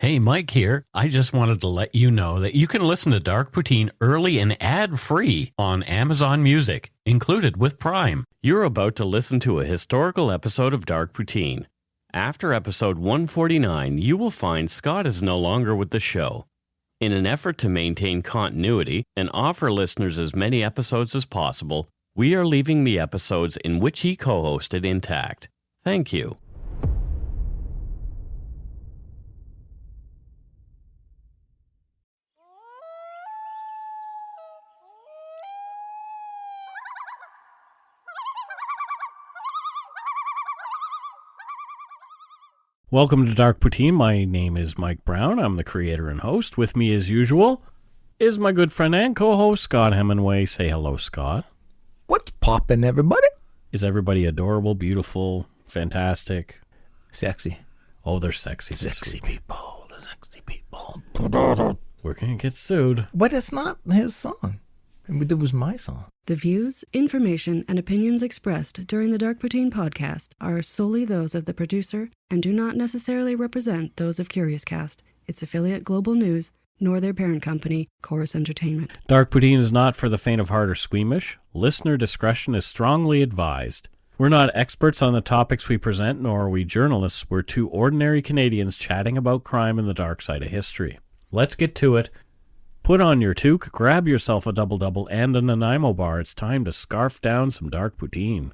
Hey, Mike here. I just wanted to let you know that you can listen to Dark Poutine early and ad-free on Amazon Music, included with Prime. You're about to listen to a historical episode of Dark Poutine. After episode 149, you will find Scott is no longer with the show. In an effort to maintain continuity and offer listeners as many episodes as possible, we are leaving the episodes in which he co-hosted intact. Thank you. Welcome to Dark Poutine. My name is Mike Brown. I'm the creator and host. With me, as usual, is my good friend and co-host, Scott Hemingway. Say hello, Scott. What's poppin', everybody? Is everybody adorable, beautiful, fantastic? Sexy. Oh, they're sexy. Sexy people. The sexy people. We're going to get sued. But it's not his song. It was my song. The views, information, and opinions expressed during the Dark Poutine podcast are solely those of the producer and do not necessarily represent those of Curious Cast, its affiliate Global News, nor their parent company, Chorus Entertainment. Dark Poutine is not for the faint of heart or squeamish. Listener discretion is strongly advised. We're not experts on the topics we present, nor are we journalists. We're two ordinary Canadians chatting about crime and the dark side of history. Let's get to it. Put on your toque, grab yourself a double-double and a Nanaimo bar. It's time to scarf down some Dark Poutine.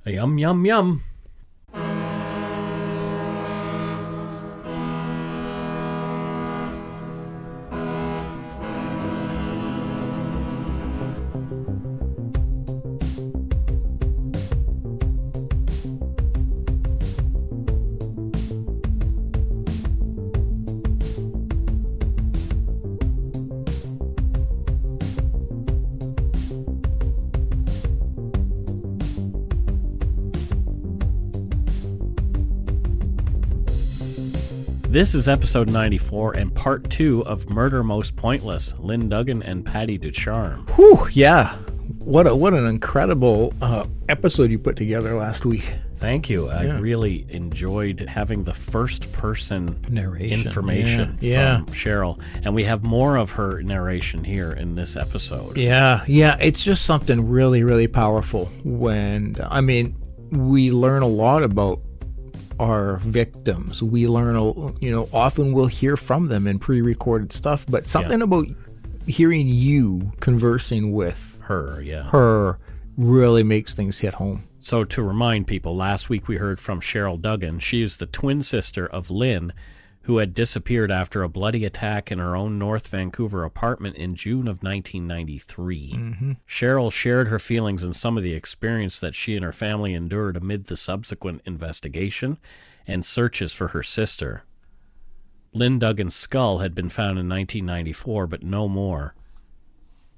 Yum, yum, yum. This is episode 94 and part 2 of Murder Most Pointless, Lynn Duggan and Patti Ducharme. Whew, yeah. What an incredible episode you put together last week. Thank you. I really enjoyed having the first person Narration. information Yeah. from Cheryl. And we have more of her narration here in this episode. Yeah. It's just something really, really powerful when, we learn a lot about our victims. We learn, often we'll hear from them in pre-recorded stuff, but something about hearing you conversing with her really makes things hit home. So to remind people, last week we heard from Cheryl Duggan. She is the twin sister of Lynn, who had disappeared after a bloody attack in her own North Vancouver apartment in June of 1993. Mm-hmm. Cheryl shared her feelings and some of the experience that she and her family endured amid the subsequent investigation and searches for her sister. Lynn Duggan's skull had been found in 1994, but no more.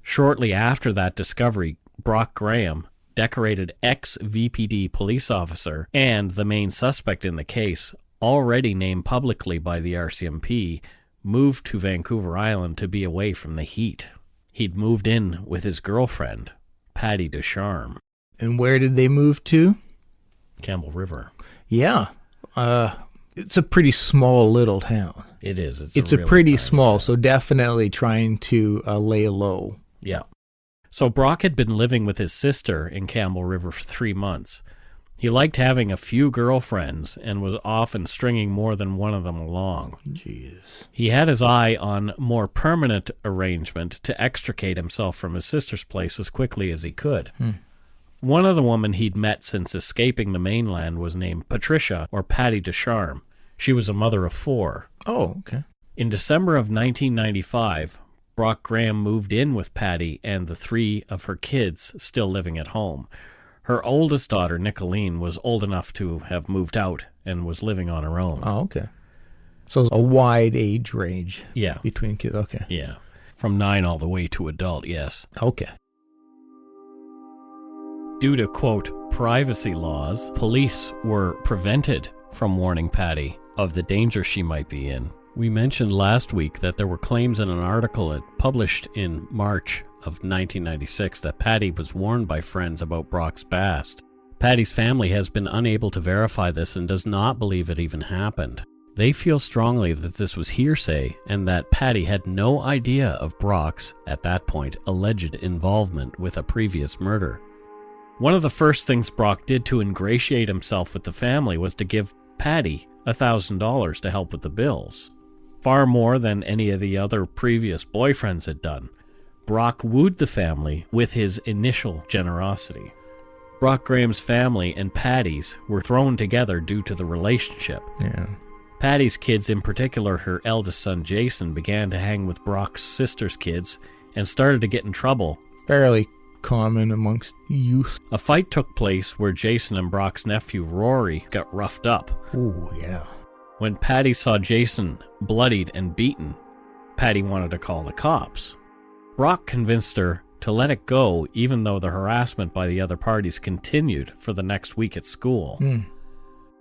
Shortly after that discovery, Brock Graham, decorated ex-VPD police officer and the main suspect in the case, already named publicly by the RCMP, moved to Vancouver Island to be away from the heat. He'd moved in with his girlfriend, Patti Ducharme. And where did they move to? Campbell River. Yeah. It's a pretty small little town. It is. It's a pretty small, so definitely trying to lay low. Yeah. So Brock had been living with his sister in Campbell River for 3 months. He liked having a few girlfriends and was often stringing more than one of them along. Jeez. He had his eye on more permanent arrangement to extricate himself from his sister's place as quickly as he could. One of the women he'd met since escaping the mainland was named Patricia, or Patti Ducharme. She was a mother of 4. Oh, okay. In December of 1995, Brock Graham moved in with Patti and the 3 of her kids still living at home. Her oldest daughter, Nicolene, was old enough to have moved out and was living on her own. Oh, okay. So a wide age range between kids. Okay. Yeah. From 9 all the way to adult, yes. Okay. Due to, quote, privacy laws, police were prevented from warning Patti of the danger she might be in. We mentioned last week that there were claims in an article it published in March of 1996 that Patti was warned by friends about Brock's past. Patti's family has been unable to verify this and does not believe it even happened. They feel strongly that this was hearsay and that Patti had no idea of Brock's, at that point, alleged involvement with a previous murder. One of the first things Brock did to ingratiate himself with the family was to give Patti $1,000 to help with the bills. Far more than any of the other previous boyfriends had done. Brock wooed the family with his initial generosity. Brock Graham's family and Patti's were thrown together due to the relationship. Yeah. Patti's kids, in particular her eldest son Jason, began to hang with Brock's sister's kids and started to get in trouble. Fairly common amongst youth. A fight took place where Jason and Brock's nephew Rory got roughed up. Oh, yeah. When Patti saw Jason bloodied and beaten, Patti wanted to call the cops. Brock convinced her to let it go, even though the harassment by the other parties continued for the next week at school.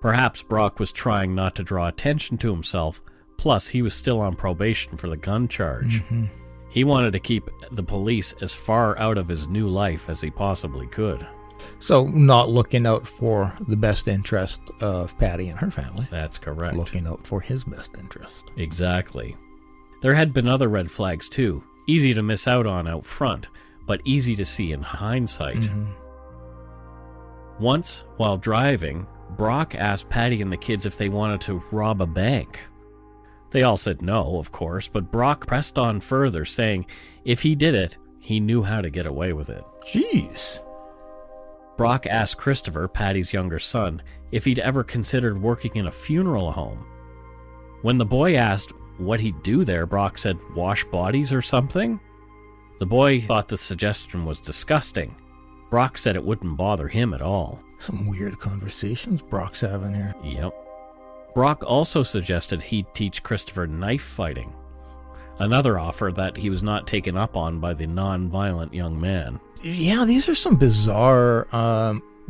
Perhaps Brock was trying not to draw attention to himself, plus he was still on probation for the gun charge. He wanted to keep the police as far out of his new life as he possibly could. So not looking out for the best interest of Patti and her family. That's correct. Looking out for his best interest. Exactly. There had been other red flags too, easy to miss out on out front, but easy to see in hindsight. Once, while driving, Brock asked Patti and the kids if they wanted to rob a bank. They all said no, of course, but Brock pressed on further, saying if he did it, he knew how to get away with it. Jeez. Brock asked Christopher, Patti's younger son, if he'd ever considered working in a funeral home. When the boy asked what he'd do there, Brock said wash bodies or something. The boy thought the suggestion was disgusting. Brock said it wouldn't bother him at all. Some weird conversations Brock's having here. Yep. Brock also suggested he'd teach Christopher knife fighting, another offer that he was not taken up on by the non-violent young man. Yeah, these are some bizarre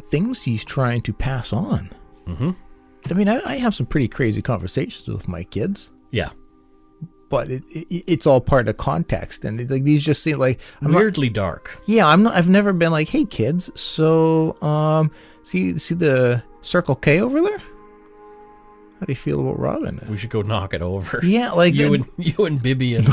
things he's trying to pass on. I mean, I have some pretty crazy conversations with my kids. Yeah. But it's all part of context, and like these just seem like weirdly dark. Yeah, I've never been like, hey kids, so see the Circle K over there? How do you feel about robbing it? We should go knock it over. Yeah, like you and Bibby and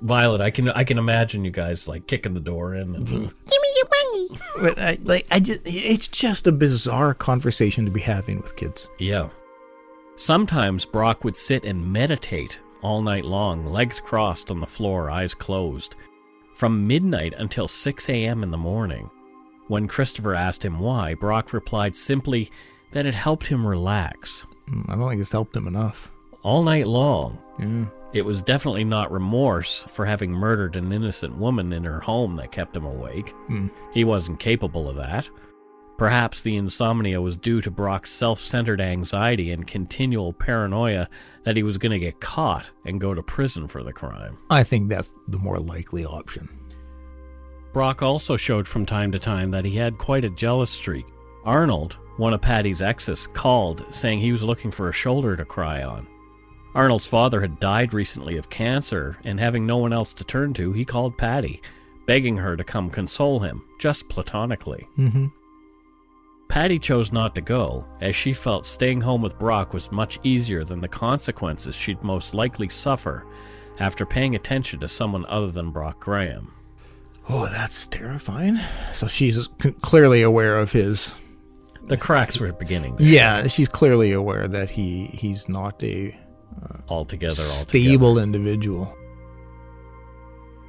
Violet. I can imagine you guys like kicking the door in. And, give me your money. But it's just a bizarre conversation to be having with kids. Yeah. Sometimes Brock would sit and meditate all night long, legs crossed on the floor, eyes closed, from midnight until 6 a.m. in the morning. When Christopher asked him why, Brock replied simply that it helped him relax. I don't think it's helped him enough. All night long. Yeah. It was definitely not remorse for having murdered an innocent woman in her home that kept him awake. He wasn't capable of that. Perhaps the insomnia was due to Brock's self-centered anxiety and continual paranoia that he was going to get caught and go to prison for the crime. I think that's the more likely option. Brock also showed from time to time that he had quite a jealous streak. Arnold, one of Patti's exes, called saying he was looking for a shoulder to cry on. Arnold's father had died recently of cancer, and having no one else to turn to, he called Patti, begging her to come console him, just platonically. Patti chose not to go, as she felt staying home with Brock was much easier than the consequences she'd most likely suffer after paying attention to someone other than Brock Graham. Oh, that's terrifying. So she's clearly aware of his... The cracks were beginning. Yeah, she's clearly aware that he's not a altogether stable individual.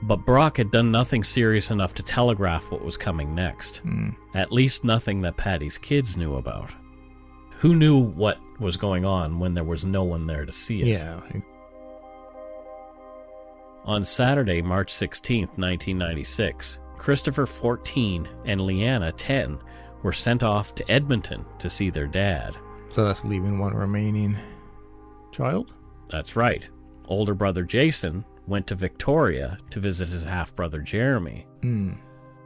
But Brock had done nothing serious enough to telegraph what was coming next. At least nothing that Patti's kids knew about. Who knew what was going on when there was no one there to see it? Yeah. On Saturday, March 16th, 1996, Christopher, 14, and Leanna, 10, were sent off to Edmonton to see their dad. So that's leaving one remaining child? That's right. Older brother Jason went to Victoria to visit his half-brother Jeremy.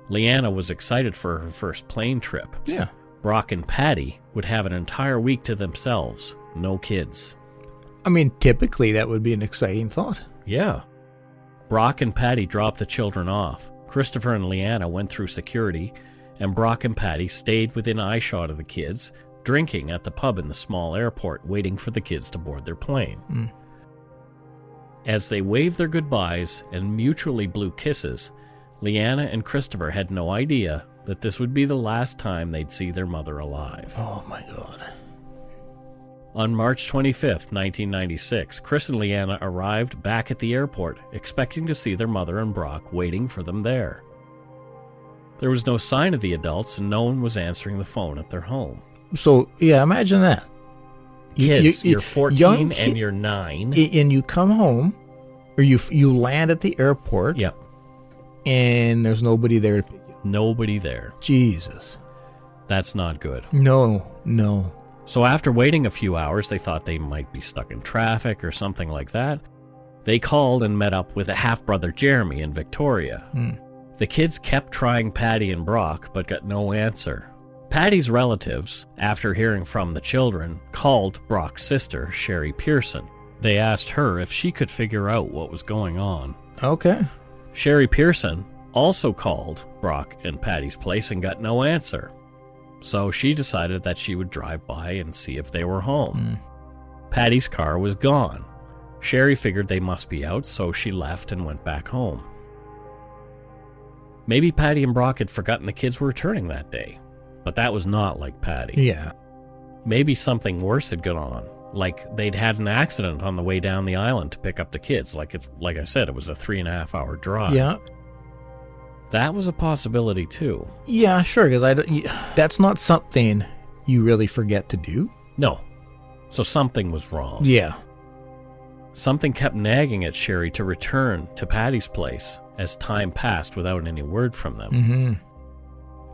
Leanna was excited for her first plane trip. Yeah. Brock and Patti would have an entire week to themselves. No kids. I mean, typically that would be an exciting thought. Yeah. Brock and Patti dropped the children off. Christopher and Leanna went through security, and Brock and Patti stayed within eyeshot of the kids, drinking at the pub in the small airport, waiting for the kids to board their plane. As they waved their goodbyes and mutually blew kisses, Leanna and Christopher had no idea that this would be the last time they'd see their mother alive. Oh my God. On March 25th, 1996, Chris and Leanna arrived back at the airport, expecting to see their mother and Brock waiting for them there. There was no sign of the adults, and no one was answering the phone at their home. So, yeah, imagine that. Kids, you're 14 and you're 9. And you come home, or you land at the airport. Yep. And there's nobody there to pick you up. Nobody there. Jesus. That's not good. No. So after waiting a few hours, they thought they might be stuck in traffic or something like that. They called and met up with a half-brother Jeremy in Victoria. The kids kept trying Patti and Brock, but got no answer. Patti's relatives, after hearing from the children, called Brock's sister, Sherry Pearson. They asked her if she could figure out what was going on. Okay. Sherry Pearson also called Brock and Patti's place and got no answer. So she decided that she would drive by and see if they were home. Patti's car was gone. Sherry figured they must be out, so she left and went back home. Maybe Patti and Brock had forgotten the kids were returning that day, but that was not like Patti. Yeah. Maybe something worse had gone on, like they'd had an accident on the way down the island to pick up the kids. Like I said, it was a 3.5 hour drive. Yeah. That was a possibility too. Yeah, sure, because that's not something you really forget to do. No. So something was wrong. Yeah. Something kept nagging at Sherry to return to Patti's place as time passed without any word from them.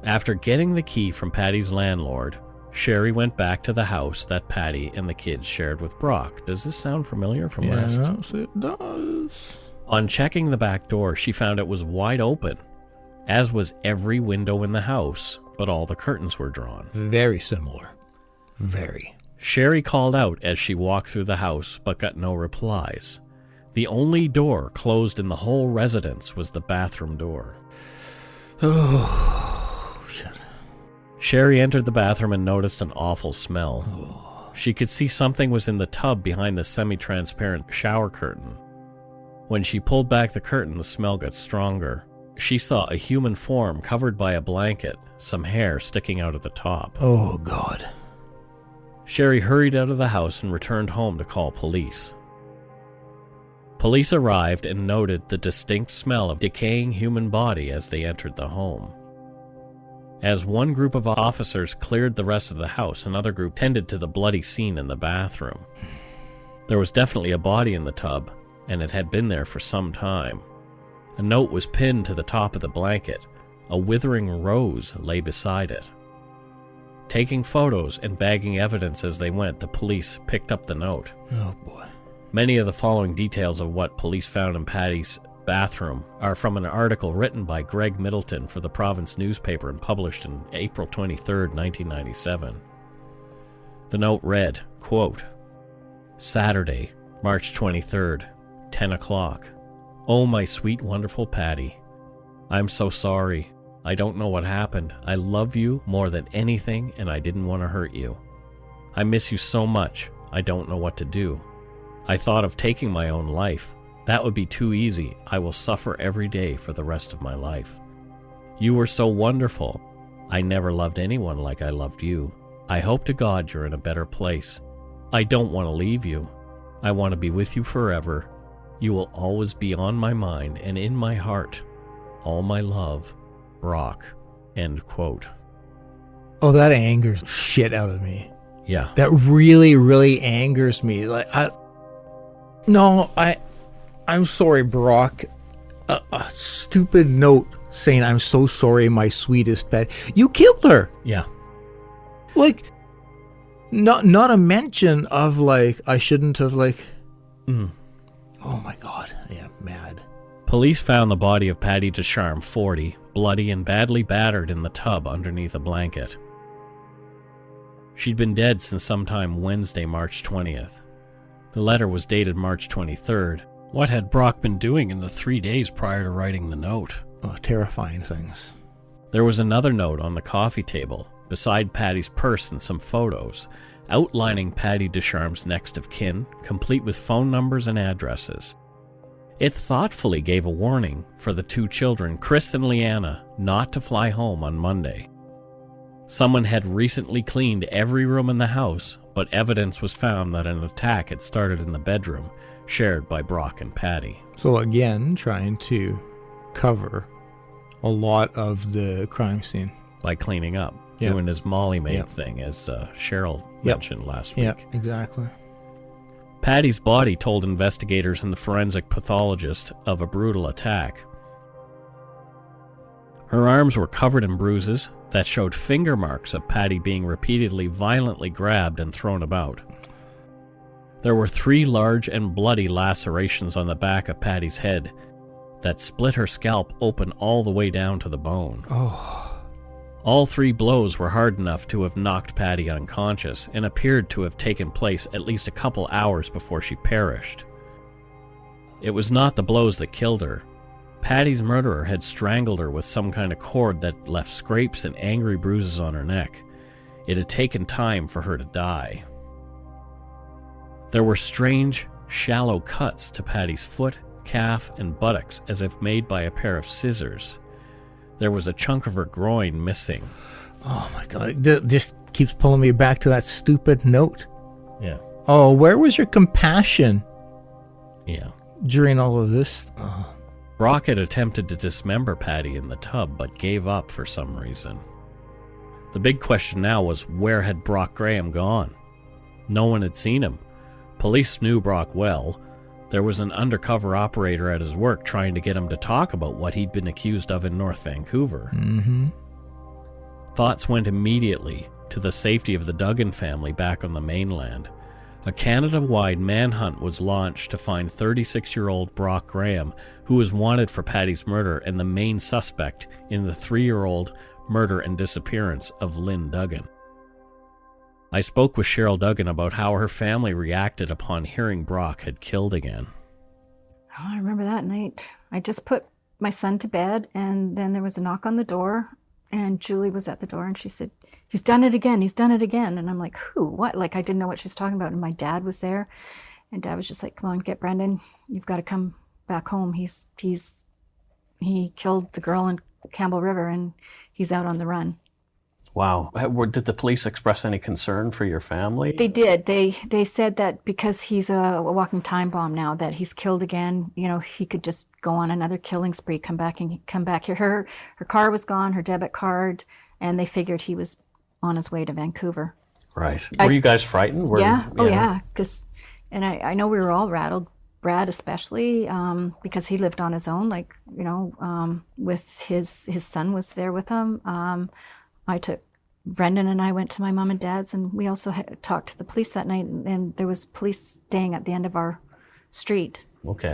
After getting the key from Patti's landlord, Sherry went back to the house that Patti and the kids shared with Brock. Does this sound familiar from last? Yes, it does. On checking the back door, she found it was wide open, as was every window in the house, but all the curtains were drawn. Very similar. Very. Sherry called out as she walked through the house, but got no replies. The only door closed in the whole residence was the bathroom door. Oh, shit. Sherry entered the bathroom and noticed an awful smell. She could see something was in the tub behind the semi-transparent shower curtain. When she pulled back the curtain, the smell got stronger. She saw a human form covered by a blanket, some hair sticking out of the top. Oh, God. Sherry hurried out of the house and returned home to call police. Police arrived and noted the distinct smell of decaying human body as they entered the home. As one group of officers cleared the rest of the house, another group tended to the bloody scene in the bathroom. There was definitely a body in the tub, and it had been there for some time. A note was pinned to the top of the blanket. A withering rose lay beside it. Taking photos and bagging evidence as they went, the police picked up the note. Oh, boy. Many of the following details of what police found in Patti's bathroom are from an article written by Greg Middleton for the Province newspaper and published in April 23, 1997. The note read, quote, Saturday, March 23rd, 10 o'clock. Oh, my sweet, wonderful Patti. I'm so sorry. I don't know what happened. I love you more than anything, and I didn't want to hurt you. I miss you so much. I don't know what to do. I thought of taking my own life. That would be too easy. I will suffer every day for the rest of my life. You were so wonderful. I never loved anyone like I loved you. I hope to God you're in a better place. I don't want to leave you. I want to be with you forever. You will always be on my mind and in my heart. All my love, Brock. End quote. Oh, that angers shit out of me. Yeah. That really, really angers me. I'm sorry, Brock. A stupid note saying, I'm so sorry, my sweetest pet. You killed her. Yeah. Like, not a mention of, like, I shouldn't have, like... Oh, my God. Yeah, mad. Police found the body of Patti Ducharme, 40, bloody and badly battered in the tub underneath a blanket. She'd been dead since sometime Wednesday, March 20th. The letter was dated March 23rd. What had Brock been doing in the 3 days prior to writing the note? Oh, terrifying things. There was another note on the coffee table beside Patti's purse and some photos, outlining Patti Ducharme's next of kin, complete with phone numbers and addresses. It thoughtfully gave a warning for the two children, Chris and Leanna, not to fly home on Monday. Someone had recently cleaned every room in the house, but evidence was found that an attack had started in the bedroom shared by Brock and Patti. So again, trying to cover a lot of the crime scene. By cleaning up, doing his Molly Maid thing, as Cheryl mentioned last week. Yeah, exactly. Patti's body told investigators and the forensic pathologist of a brutal attack. Her arms were covered in bruises that showed finger marks of Patti being repeatedly violently grabbed and thrown about. There were 3 large and bloody lacerations on the back of Patti's head that split her scalp open all the way down to the bone. All 3 blows were hard enough to have knocked Patti unconscious and appeared to have taken place at least a couple hours before she perished. It was not the blows that killed her. Patti's murderer had strangled her with some kind of cord that left scrapes and angry bruises on her neck. It had taken time for her to die. There were strange, shallow cuts to Patti's foot, calf, and buttocks as if made by a pair of scissors. There was a chunk of her groin missing. Oh my God. This keeps pulling me back to that stupid note. Yeah. Oh, where was your compassion Yeah. during all of this? Oh. Brock had attempted to dismember Patti in the tub, but gave up for some reason. The big question now was, where had Brock Graham gone? No one had seen him. Police knew Brock well. There was an undercover operator at his work trying to get him to talk about what he'd been accused of in North Vancouver. Mm-hmm. Thoughts went immediately to the safety of the Duggan family back on the mainland. A Canada-wide manhunt was launched to find 36-year-old Brock Graham, who was wanted for Patti's murder and the main suspect in the 3-year-old murder and disappearance of Lynn Duggan. I spoke with Cheryl Duggan about how her family reacted upon hearing Brock had killed again. Oh, I remember that night. I just put my son to bed, and then there was a knock on the door, and Julie was at the door, and she said, "He's done it again, he's done it again." And I'm like, who? What? Like, I didn't know what she was talking about. And my dad was there, and Dad was just like, "Come on, get Brendan. You've got to come back home. He killed the girl in Campbell River, and he's out on the run." Wow. Did the police express any concern for your family? They did. They said that because he's a walking time bomb now, that he's killed again, you know, he could just go on another killing spree, come back here. Her car was gone, her debit card, and they figured he was on his way to Vancouver. Right. Were you guys frightened? Yeah. Oh, yeah. And I know we were all rattled, Brad especially, because he lived on his own, like, you know, with his son was there with him. I took Brendan and I went to my mom and dad's, and we also talked to the police that night, and there was police staying at the end of our street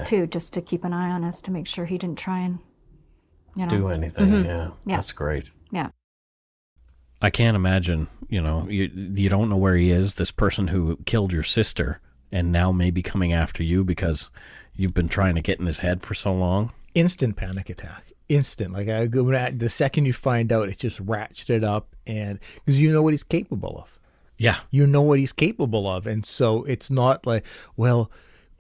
too, just to keep an eye on us to make sure he didn't try and, you know, do anything. Yeah. That's great. Yeah. I can't imagine, you know, you don't know where he is, this person who killed your sister, and now may be coming after you because you've been trying to get in his head for so long. Instant panic attack. Instant. Like, the second you find out, it just ratcheted up, and because you know what he's capable of. Yeah. You know what he's capable of. And so it's not like, well,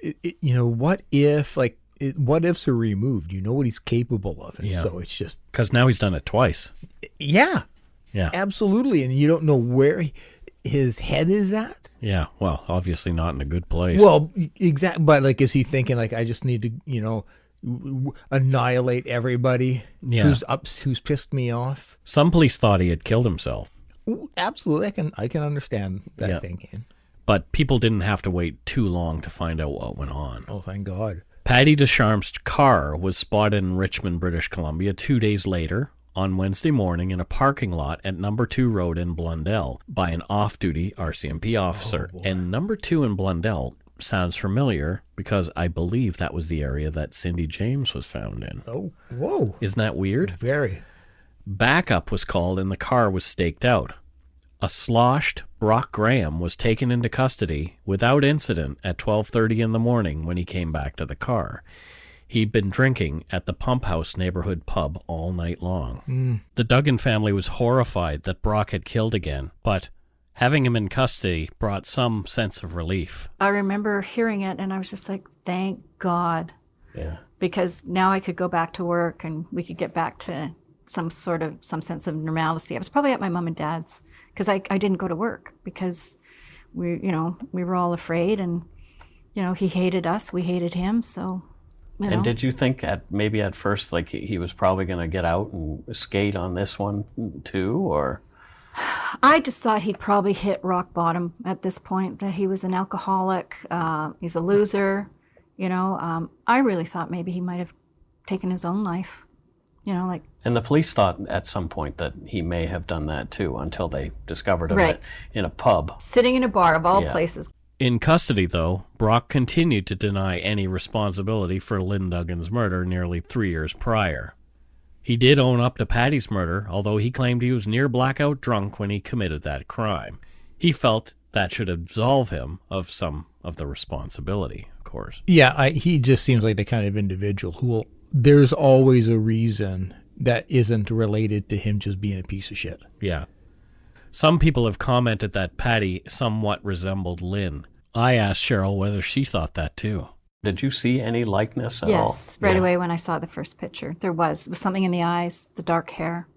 you know, what ifs are removed? You know what he's capable of. And so it's just. Because now he's done it twice. Yeah. Yeah. Absolutely. And you don't know where his head is at. Yeah. Well, obviously not in a good place. Well, exactly. But like, is he thinking like, I just need to, you know, annihilate everybody who's pissed me off? Some police thought he had killed himself. Ooh, absolutely. I can understand that thinking. But people didn't have to wait too long to find out what went on. Oh, thank God. Patti Ducharme's car was spotted in Richmond, British Columbia 2 days later on Wednesday morning in a parking lot at Number 2 Road in Blundell by an off-duty RCMP officer. And Number 2 in Blundell sounds familiar because I believe that was the area that Cindy James was found in. Oh, whoa. Isn't that weird? Very. Backup was called and the car was staked out. A sloshed Brock Graham was taken into custody without incident at 12:30 in the morning when he came back to the car. He'd been drinking at the Pump House neighborhood pub all night long. The Duggan family was horrified that Brock had killed again, but having him in custody brought some sense of relief. I remember hearing it, and I was just like, thank God. Yeah. Because now I could go back to work, and we could get back to some sense of normalcy. I was probably at my mom and dad's, because I didn't go to work, because we were all afraid, and, he hated us, we hated him, so... And did you think at first like he was probably going to get out and skate on this one too, or? I just thought he'd probably hit rock bottom at this point, that he was an alcoholic, he's a loser, I really thought maybe he might have taken his own life, And the police thought at some point that he may have done that too, until they discovered him in a pub. Sitting in a bar of all places. In custody, though, Brock continued to deny any responsibility for Lynn Duggan's murder nearly 3 years prior. He did own up to Patti's murder, although he claimed he was near blackout drunk when he committed that crime. He felt that should absolve him of some of the responsibility, of course. Yeah, he just seems like the kind of individual who will... There's always a reason that isn't related to him just being a piece of shit. Yeah. Some people have commented that Patti somewhat resembled Lynn. I asked Cheryl whether she thought that too. Did you see any likeness at all? Yes, right away when I saw the first picture. There was something in the eyes, the dark hair.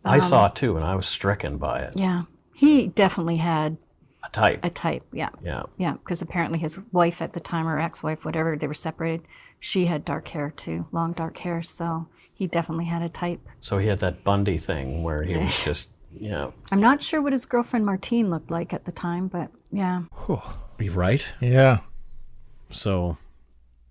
I saw it too, and I was stricken by it. Yeah, he definitely had A type. Yeah. Yeah. Yeah, because apparently his wife at the time, or ex-wife, whatever, they were separated. She had dark hair too, long dark hair, so he definitely had a type. So he had that Bundy thing where he was just, I'm not sure what his girlfriend Martine looked like at the time, but yeah. You're right. Yeah. So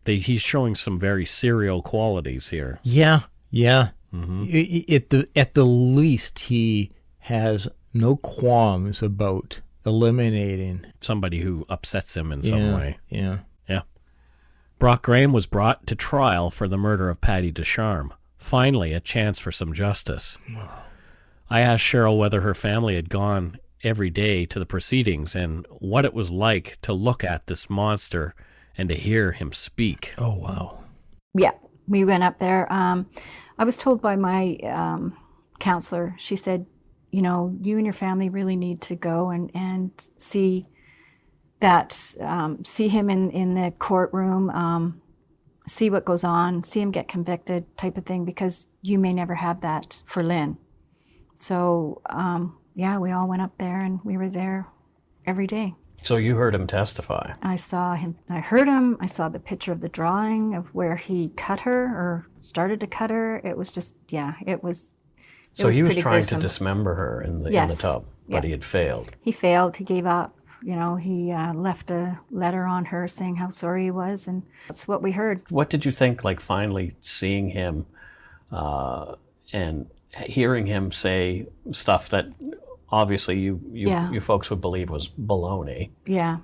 he's showing some very serial qualities here. Yeah. Mm-hmm. At the least, he has no qualms about eliminating somebody who upsets him in some way. Yeah. Brock Graham was brought to trial for the murder of Patti Ducharme. Finally, a chance for some justice. I asked Cheryl whether her family had gone every day to the proceedings and what it was like to look at this monster and to hear him speak. Oh, wow. Yeah, we went up there. I was told by my counselor, she said, you and your family really need to go and see that, see him in the courtroom, see what goes on, see him get convicted type of thing, because you may never have that for Lynn. So, we all went up there and we were there every day. So you heard him testify? I saw him, I heard him, I saw the picture of the drawing of where he cut her or started to cut her. It was just, it was... So he was trying gruesome. to dismember her in the tub, but he had failed. He failed. He gave up. He left a letter on her saying how sorry he was, and that's what we heard. What did you think, like finally seeing him and hearing him say stuff that obviously you folks would believe was baloney? Yeah.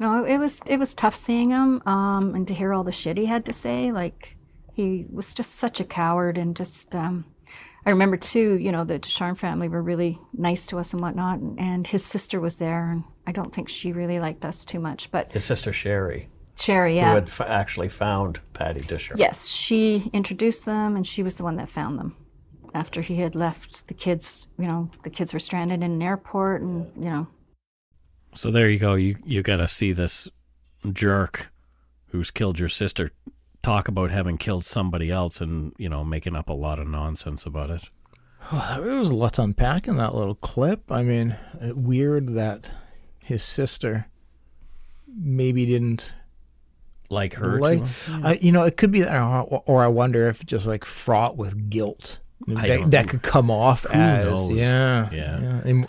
No, it was tough seeing him and to hear all the shit he had to say. Like, he was just such a coward, and just... I remember, too, the Ducharme family were really nice to us and whatnot, and his sister was there, and I don't think she really liked us too much. But his sister, Sherry, who had actually found Patti Ducharme. Yes, she introduced them, and she was the one that found them after he had left the kids. The kids were stranded in an airport, and, So there you go. You got to see this jerk who's killed your sister talk about having killed somebody else and, making up a lot of nonsense about it. Oh, there was a lot to unpack in that little clip. I mean, weird that his sister maybe didn't like her. It could be, or I wonder if just like fraught with guilt. That could come off as,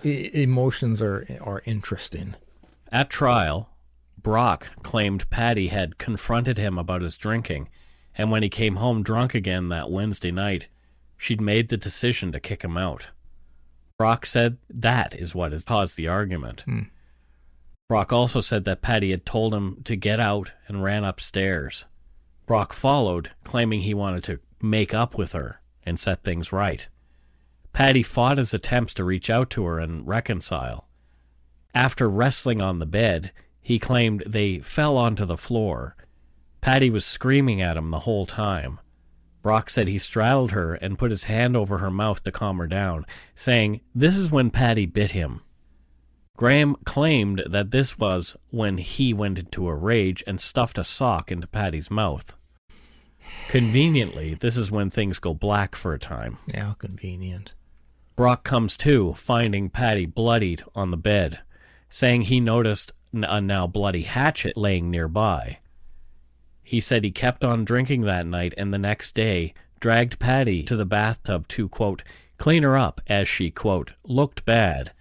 emotions are interesting. At trial, Brock claimed Patti had confronted him about his drinking, and when he came home drunk again that Wednesday night, she'd made the decision to kick him out. Brock said that is what has caused the argument. Brock also said that Patti had told him to get out and ran upstairs. Brock followed, claiming he wanted to make up with her and set things right. Patti fought his attempts to reach out to her and reconcile. After wrestling on the bed, he claimed they fell onto the floor. Patti was screaming at him the whole time. Brock said he straddled her and put his hand over her mouth to calm her down, saying, "This is when Patti bit him." Graham claimed that this was when he went into a rage and stuffed a sock into Patti's mouth. Conveniently, this is when things go black for a time. Yeah, how convenient. Brock comes to, finding Patti bloodied on the bed, saying he noticed a now bloody hatchet laying nearby. He said he kept on drinking that night and the next day dragged Patti to the bathtub to, quote, clean her up as she, quote, looked bad,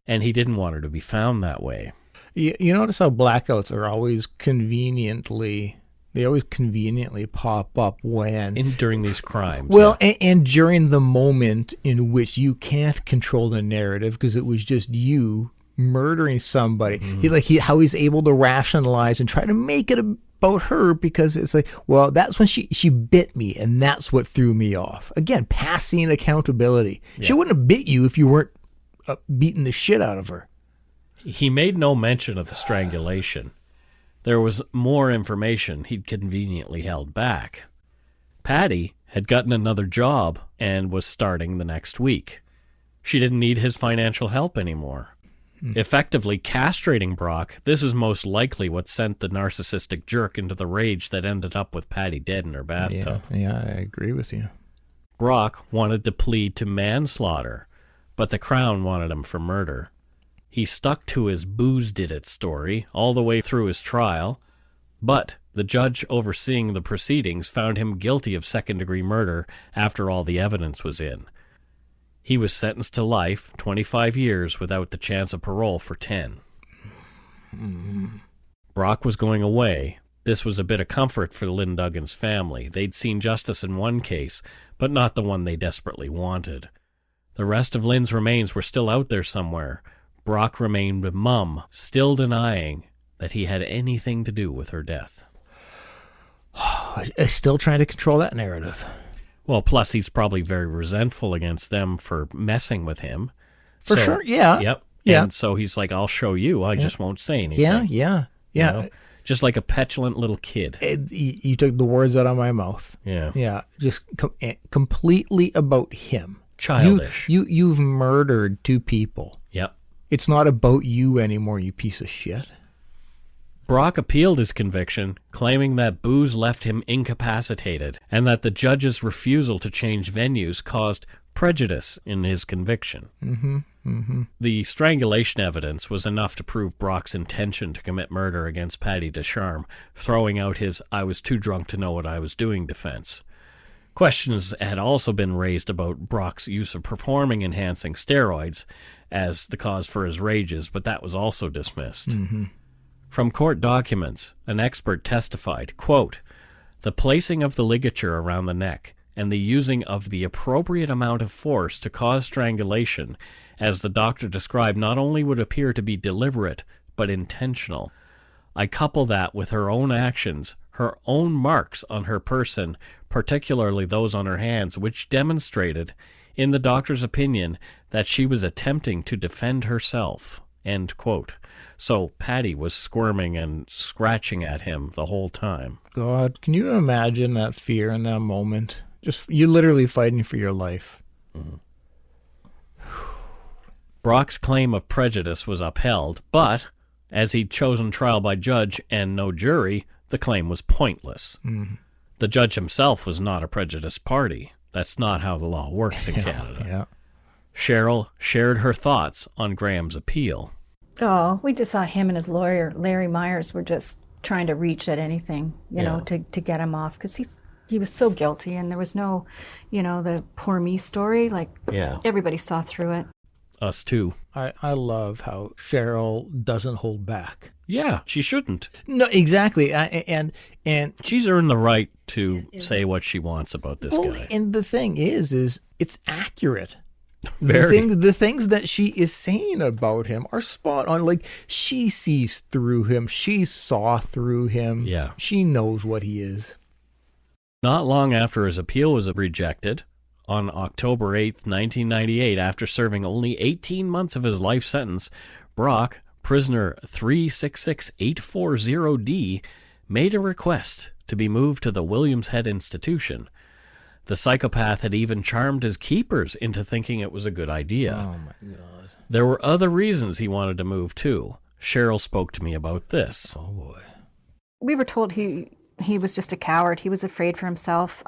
and he didn't want her to be found that way. You notice how blackouts are always conveniently pop up when... during these crimes. Well, yeah. and during the moment in which you can't control the narrative because it was just you murdering somebody. Mm-hmm. How he's able to rationalize and try to make it about her because it's like, well, that's when she bit me and that's what threw me off. Again, passing accountability. Yeah. She wouldn't have bit you if you weren't beating the shit out of her. He made no mention of the strangulation. There was more information he'd conveniently held back. Patti had gotten another job and was starting the next week. She didn't need his financial help anymore. Effectively castrating Brock, this is most likely what sent the narcissistic jerk into the rage that ended up with Patti dead in her bathtub. Yeah, I agree with you. Brock wanted to plead to manslaughter, but the Crown wanted him for murder. He stuck to his booze did it story all the way through his trial, but the judge overseeing the proceedings found him guilty of second-degree murder after all the evidence was in. He was sentenced to life, 25 years, without the chance of parole for 10. Brock was going away. This was a bit of comfort for Lynn Duggan's family. They'd seen justice in one case, but not the one they desperately wanted. The rest of Lynn's remains were still out there somewhere. Brock remained mum, still denying that he had anything to do with her death. Still trying to control that narrative. Well, plus he's probably very resentful against them for messing with him. For sure, yeah. Yep. Yeah. And so he's like, I'll show you. I just won't say anything. Yeah. You know? Just like a petulant little kid. You took the words out of my mouth. Yeah. Yeah. Just completely about him. Childish. You've murdered two people. Yep. It's not about you anymore, you piece of shit. Brock appealed his conviction, claiming that booze left him incapacitated and that the judge's refusal to change venues caused prejudice in his conviction. The strangulation evidence was enough to prove Brock's intention to commit murder against Patti Ducharme, throwing out his "I was too drunk to know what I was doing" defense. Questions had also been raised about Brock's use of performing-enhancing steroids as the cause for his rages, but that was also dismissed. From court documents, an expert testified, quote, "The placing of the ligature around the neck and the using of the appropriate amount of force to cause strangulation, as the doctor described, not only would appear to be deliberate, but intentional. I couple that with her own actions, her own marks on her person, particularly those on her hands, which demonstrated, in the doctor's opinion, that she was attempting to defend herself." End quote. So Patti was squirming and scratching at him the whole time. God, can you imagine that fear in that moment? You're literally fighting for your life. Brock's claim of prejudice was upheld, but as he'd chosen trial by judge and no jury, the claim was pointless. The judge himself was not a prejudiced party. That's not how the law works in Canada. Yeah. Cheryl shared her thoughts on Graham's appeal. Oh, we just saw him and his lawyer, Larry Myers, were just trying to reach at anything, you know, to get him off, because he was so guilty, and there was no, the poor me story. Like, everybody saw through it. Us too. I love how Cheryl doesn't hold back. Yeah, she shouldn't. No, exactly. And she's earned the right to say what she wants about this guy. And the thing is it's accurate. Very. The things that she is saying about him are spot on. Like, she sees through him. She saw through him. Yeah. She knows what he is. Not long after his appeal was rejected, on October 8th, 1998, after serving only 18 months of his life sentence, Brock, prisoner 366840D, made a request to be moved to the Williams Head Institution. The psychopath had even charmed his keepers into thinking it was a good idea. Oh, my God. There were other reasons he wanted to move, too. Cheryl spoke to me about this. Oh, boy. We were told he was just a coward. He was afraid for himself.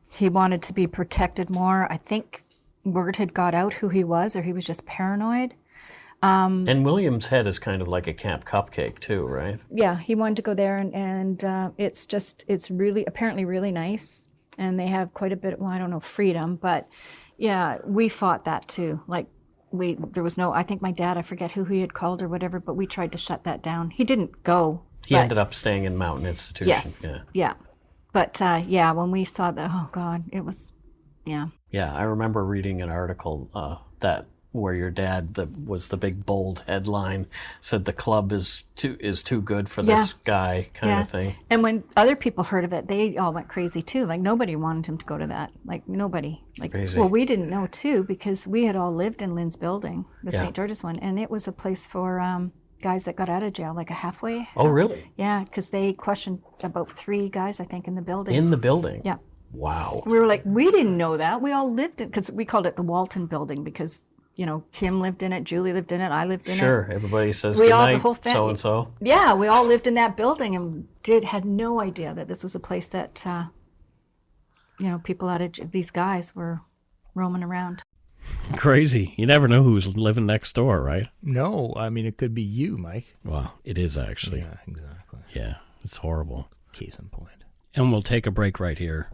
He wanted to be protected more. I think word had got out who he was, or he was just paranoid. And Williams Head is kind of like a Camp Cupcake too, right? Yeah, he wanted to go there, and it's really, apparently really nice. And they have quite a bit, well, I don't know, freedom, but yeah, we fought that too. Like, there was no, I think my dad, I forget who he had called or whatever, but we tried to shut that down. He didn't go. He ended up staying in Mountain Institution. Yes, yeah. But yeah, when we saw that, oh God, it was, yeah. Yeah, I remember reading an article that where your dad was the big bold headline said the club is too good for this guy kind of thing. And when other people heard of it, they all went crazy too. Like nobody wanted him to go to that. Like nobody. Like crazy. Well, we didn't know too because we had all lived in Lynn's building, the St. George's one, and it was a place for guys that got out of jail, like a halfway. Oh, really? Yeah, because they questioned about 3 guys, I think, in the building. In the building? Yeah. Wow. We were like, we didn't know that. We all lived in, because we called it the Walton building because, you know, Kim lived in it, Julie lived in it, I lived in it. Sure, everybody says We good all, night, the whole family. so-and-so. Yeah, we all lived in that building and had no idea that this was a place that, you know, people out of, these guys were roaming around. Crazy. You never know who's living next door, right? No, I mean, it could be you, Mike. Well, it is actually. Yeah, exactly. Yeah, it's horrible. Case in point. And we'll take a break right here.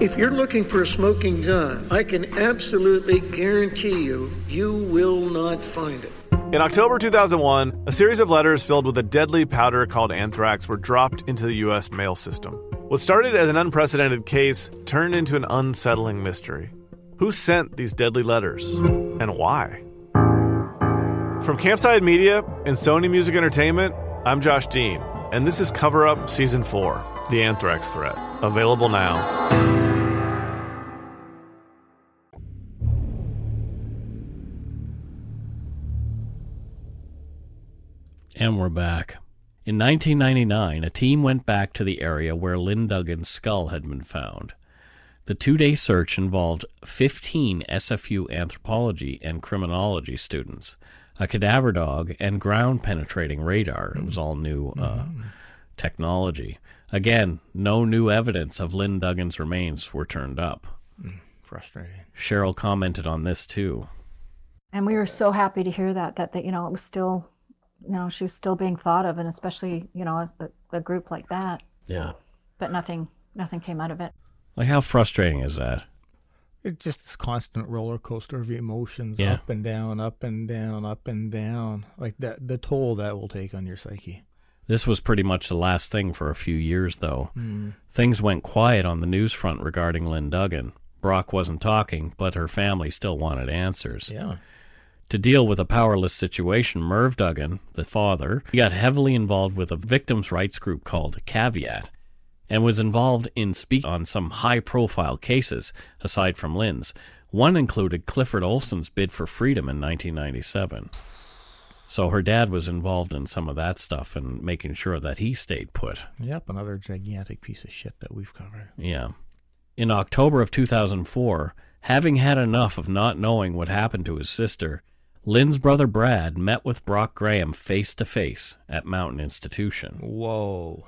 If you're looking for a smoking gun, I can absolutely guarantee you, you will not find it. In October 2001, a series of letters filled with a deadly powder called anthrax were dropped into the U.S. mail system. What started as an unprecedented case turned into an unsettling mystery. Who sent these deadly letters, and why? From Campside Media and Sony Music Entertainment, I'm Josh Dean, and this is Cover Up Season 4, The Anthrax Threat, available now. And we're back. In 1999, a team went back to the area where Lynn Duggan's skull had been found. The 2-day search involved 15 SFU anthropology and criminology students, a cadaver dog, and ground-penetrating radar. It was all new technology. Again, no new evidence of Lynn Duggan's remains were turned up. Frustrating. Cheryl commented on this, too. And we were so happy to hear that you know, it was still, you know, she was still being thought of, and especially, you know, a group like that. Yeah. But nothing came out of it. Like, how frustrating is that? It's just this constant roller coaster of emotions, Yeah. up and down, up and down, up and down. Like that, the toll that will take on your psyche. This was pretty much the last thing for a few years, though. Things went quiet on the news front regarding Lynn Duggan. Brock wasn't talking, but her family still wanted answers. Yeah. To deal with a powerless situation, Merv Duggan, the father, got heavily involved with a victims' rights group called Caveat, and was involved in speaking on some high-profile cases, aside from Lynn's. One included Clifford Olson's bid for freedom in 1997. So her dad was involved in some of that stuff and making sure that he stayed put. Yep, another gigantic piece of shit that we've covered. Yeah. In October of 2004, having had enough of not knowing what happened to his sister, Lynn's brother Brad met with Brock Graham face-to-face at Mountain Institution. Whoa.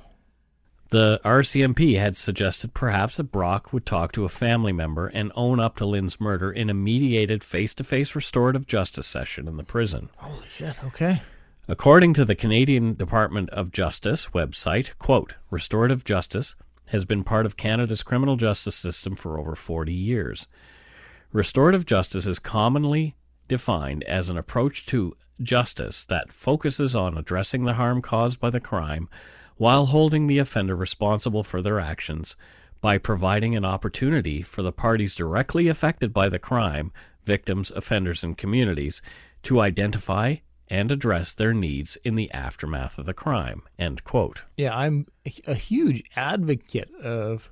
The RCMP had suggested perhaps that Brock would talk to a family member and own up to Lynn's murder in a mediated face-to-face restorative justice session in the prison. Holy shit, okay. According to the Canadian Department of Justice website, quote, restorative justice has been part of Canada's criminal justice system for over 40 years. Restorative justice is commonly defined as an approach to justice that focuses on addressing the harm caused by the crime while holding the offender responsible for their actions by providing an opportunity for the parties directly affected by the crime, victims, offenders, and communities, to identify and address their needs in the aftermath of the crime, end quote. Yeah, I'm a huge advocate of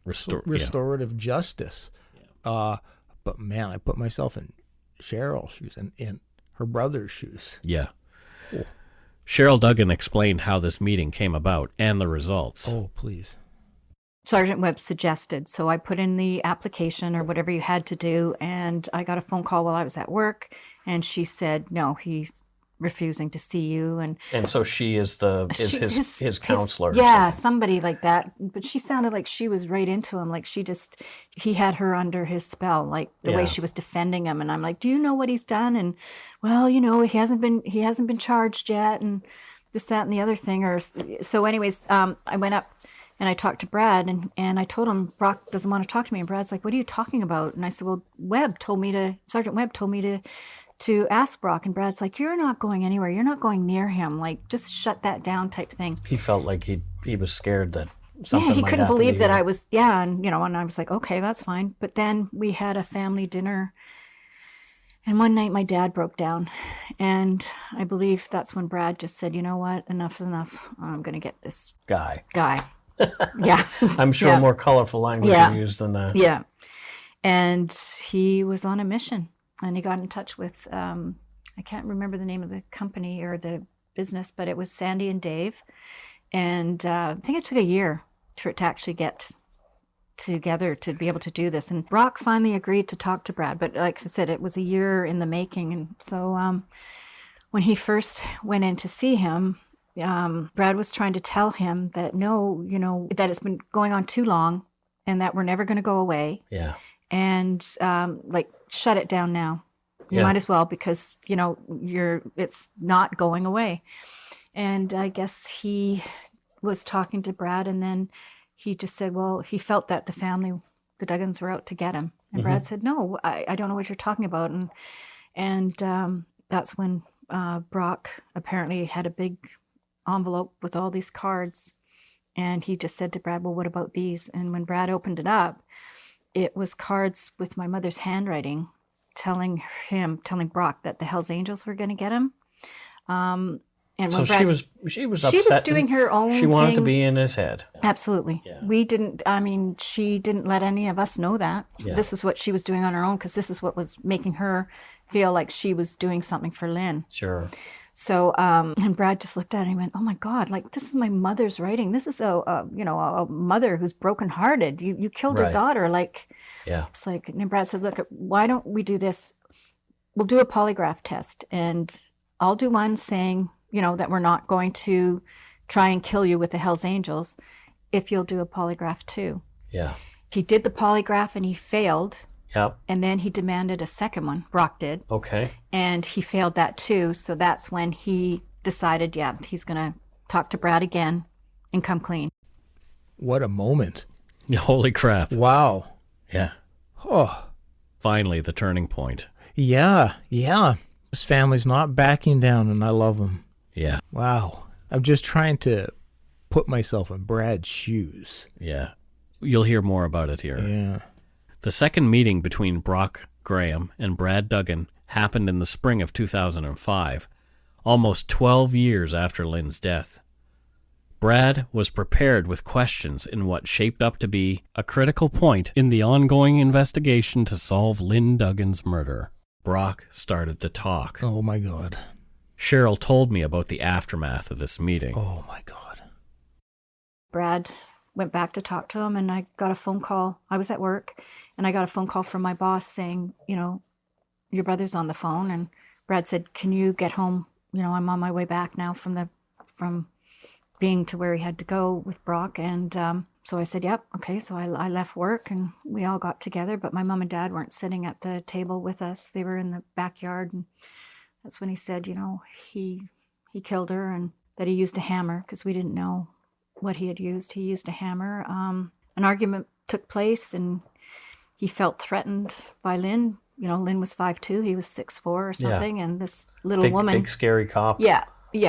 restorative justice. But man, I put myself in Cheryl's shoes and in her brother's shoes. Yeah. Cool. Cheryl Duggan explained how this meeting came about and the results. Oh, please. Sergeant Webb suggested, so I put in the application or whatever you had to do, and I got a phone call while I was at work, and she said, no, he's refusing to see you. And so she is his counselor. Yeah, somebody like that. But she sounded like she was right into him, like he had her under his spell, like the way she was defending him. And I'm like, do you know what he's done? And, well, he hasn't been charged yet, and this, that, and the other thing. So anyways, I went up and I talked to Brad, and I told him, Brock doesn't want to talk to me. And Brad's like, what are you talking about? And I said, well, Sergeant Webb told me to ask Brock. And Brad's like, you're not going anywhere. You're not going near him. Like, just shut that down type thing. He felt like he was scared that something might he couldn't happen believe to that you. I was, and I was like, okay, that's fine. But then we had a family dinner. And one night my dad broke down. And I believe that's when Brad just said, you know what, enough's enough. I'm going to get this guy. Yeah. I'm sure more colorful language used than that. Yeah. And he was on a mission. And he got in touch with, I can't remember the name of the company or the business, but it was Sandy and Dave. And I think it took a year for it to actually get together to be able to do this. And Brock finally agreed to talk to Brad. But like I said, it was a year in the making. And so when he first went in to see him, Brad was trying to tell him that that it's been going on too long and that we're never going to go away. Yeah. And shut it down now. You might as well, because it's not going away. And I guess he was talking to Brad, and then he just said, well, he felt that the Duggans were out to get him. And Brad said, no, I don't know what you're talking about. And that's when Brock apparently had a big envelope with all these cards. And he just said to Brad, well, what about these? And when Brad opened it up, it was cards with my mother's handwriting telling Brock that the Hells Angels were going to get him. And so Brad, she was she upset. was doing her own She wanted thing. to be in his head. Absolutely. Yeah. She didn't let any of us know that. Yeah. This is what she was doing on her own, because this is what was making her feel like she was doing something for Lynn. Sure. So, and Brad just looked at it and he went, oh my God, like, this is my mother's writing. This is a mother who's brokenhearted. You killed her daughter. Like, it's like, and Brad said, look, why don't we do this? We'll do a polygraph test, and I'll do one saying, that we're not going to try and kill you with the Hells Angels if you'll do a polygraph too. Yeah. He did the polygraph and he failed. Yep. And then he demanded a second one. Brock did. Okay. And he failed that too. So that's when he decided, he's going to talk to Brad again and come clean. What a moment. Holy crap. Wow. Yeah. Oh. Finally, the turning point. Yeah. This family's not backing down, and I love them. Yeah. Wow. I'm just trying to put myself in Brad's shoes. Yeah. You'll hear more about it here. Yeah. The second meeting between Brock Graham and Brad Duggan happened in the spring of 2005, almost 12 years after Lynn's death. Brad was prepared with questions in what shaped up to be a critical point in the ongoing investigation to solve Lynn Duggan's murder. Brock started to talk. Oh, my God. Cheryl told me about the aftermath of this meeting. Oh, my God. Brad went back to talk to him, and I got a phone call. I was at work, and I got a phone call from my boss saying, your brother's on the phone. And Brad said, can you get home? I'm on my way back now from being to where he had to go with Brock. And so I said, yep, okay. So I left work, and we all got together, but my mom and dad weren't sitting at the table with us. They were in the backyard. And that's when he said, he killed her, and that he used a hammer, because we didn't know what he had used. He used a hammer. An argument took place, and he felt threatened by Lynn. Lynn was 5'2", he was 6'4" or something, and this little woman, big scary cop,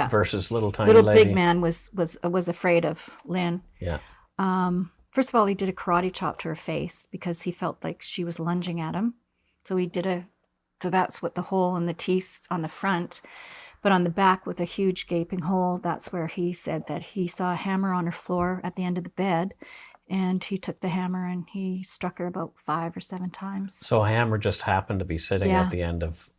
versus little tiny lady. Big man was afraid of Lynn. Yeah. First of all, he did a karate chop to her face because he felt like she was lunging at him. So so that's what the hole in the teeth on the front. But on the back with a huge gaping hole, that's where he said that he saw a hammer on her floor at the end of the bed. and he took the hammer and he struck her about 5 or 7 times. So a hammer just happened to be sitting Yeah. at the end of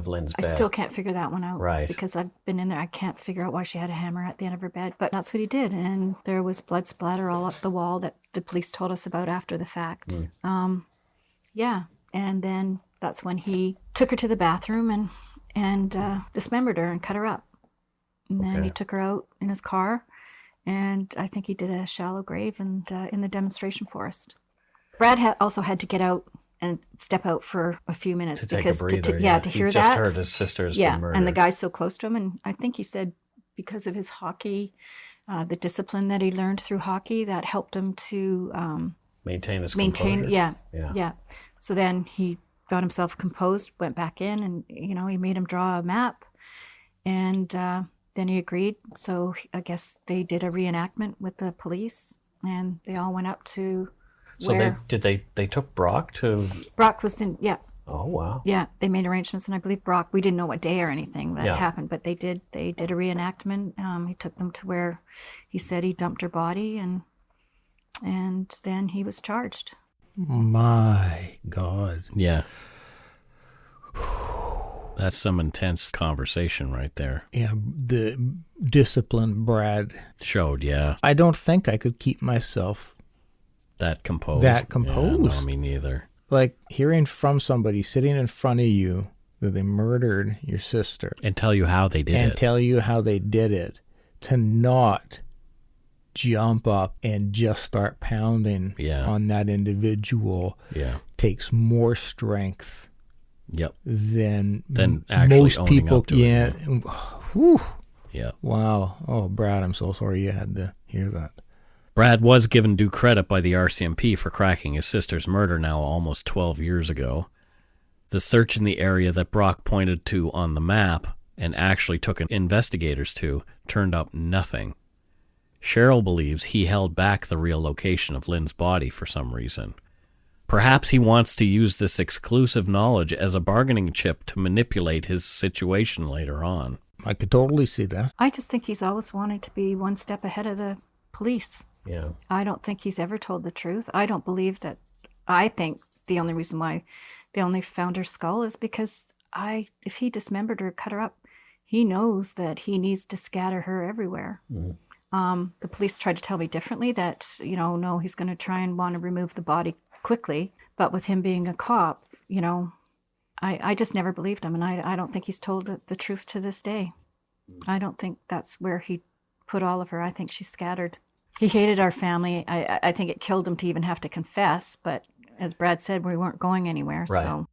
Lynn's bed. I still can't figure that one out. Right. Because I've been in there. I can't figure out why she had a hammer at the end of her bed. But that's what he did. And there was blood splatter all up the wall that the police told us about after the fact. Yeah. And then that's when he took her to the bathroom and dismembered her and cut her up. And then he took her out in his car. And I think he did a shallow grave and in the demonstration forest. Brad also had to get out and step out for a few minutes to take a breather. to hear he that. Just heard his sister's yeah, been murdered. and the guy's so close to him, and I think he said because of his hockey, the discipline that he learned through hockey, that helped him to maintain his composure. Yeah. So then he got himself composed, went back in, and he made him draw a map, and then he agreed. So I guess they did a reenactment with the police, and they all went up to. So they took Brock to. Brock was in. Yeah. Oh wow. Yeah, they made arrangements, and I believe Brock. We didn't know what day or anything that happened, but they did. They did a reenactment. He took them to where he said he dumped her body, and then he was charged. My God. Yeah. That's some intense conversation right there. Yeah, the discipline Brad showed. Yeah. I don't think I could keep myself that composed. Yeah, no, me neither. Like hearing from somebody sitting in front of you that they murdered your sister. And tell you how they did it. And tell you how they did it. To not jump up and just start pounding on that individual takes more strength than actually most people. Up to it. Whew. Yeah. Wow. Oh, Brad, I'm so sorry you had to hear that. Brad was given due credit by the RCMP for cracking his sister's murder now almost 12 years ago. The search in the area that Brock pointed to on the map and actually took investigators to turned up nothing. Cheryl believes he held back the real location of Lynn's body for some reason. Perhaps he wants to use this exclusive knowledge as a bargaining chip to manipulate his situation later on. I could totally see that. I just think he's always wanted to be one step ahead of the police. Yeah. I don't think he's ever told the truth. I don't believe that. I think the only reason why they only found her skull is because if he dismembered her, cut her up, he knows that he needs to scatter her everywhere. Mm-hmm. The police tried to tell me differently that, no, he's going to try and want to remove the body quickly. But with him being a cop, I just never believed him. And I don't think he's told the truth to this day. I don't think that's where he put all of her. I think she's scattered. He hated our family. I think it killed him to even have to confess. But as Brad said, we weren't going anywhere. Right. So.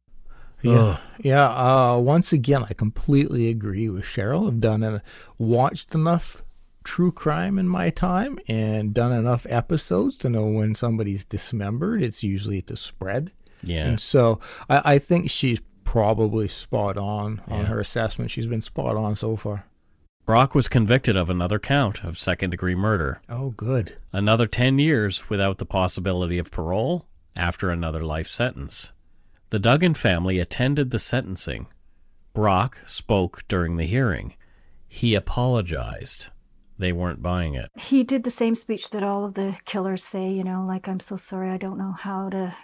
Yeah. Once again, I completely agree with Cheryl. I've watched enough true crime in my time and done enough episodes to know when somebody's dismembered, it's usually to spread. Yeah. And so I think she's probably spot on her assessment. She's been spot on so far. Brock was convicted of another count of second-degree murder. Oh, good. Another 10 years without the possibility of parole after another life sentence. The Duggan family attended the sentencing. Brock spoke during the hearing. He apologized. They weren't buying it. He did the same speech that all of the killers say, like, I'm so sorry, I don't know how to,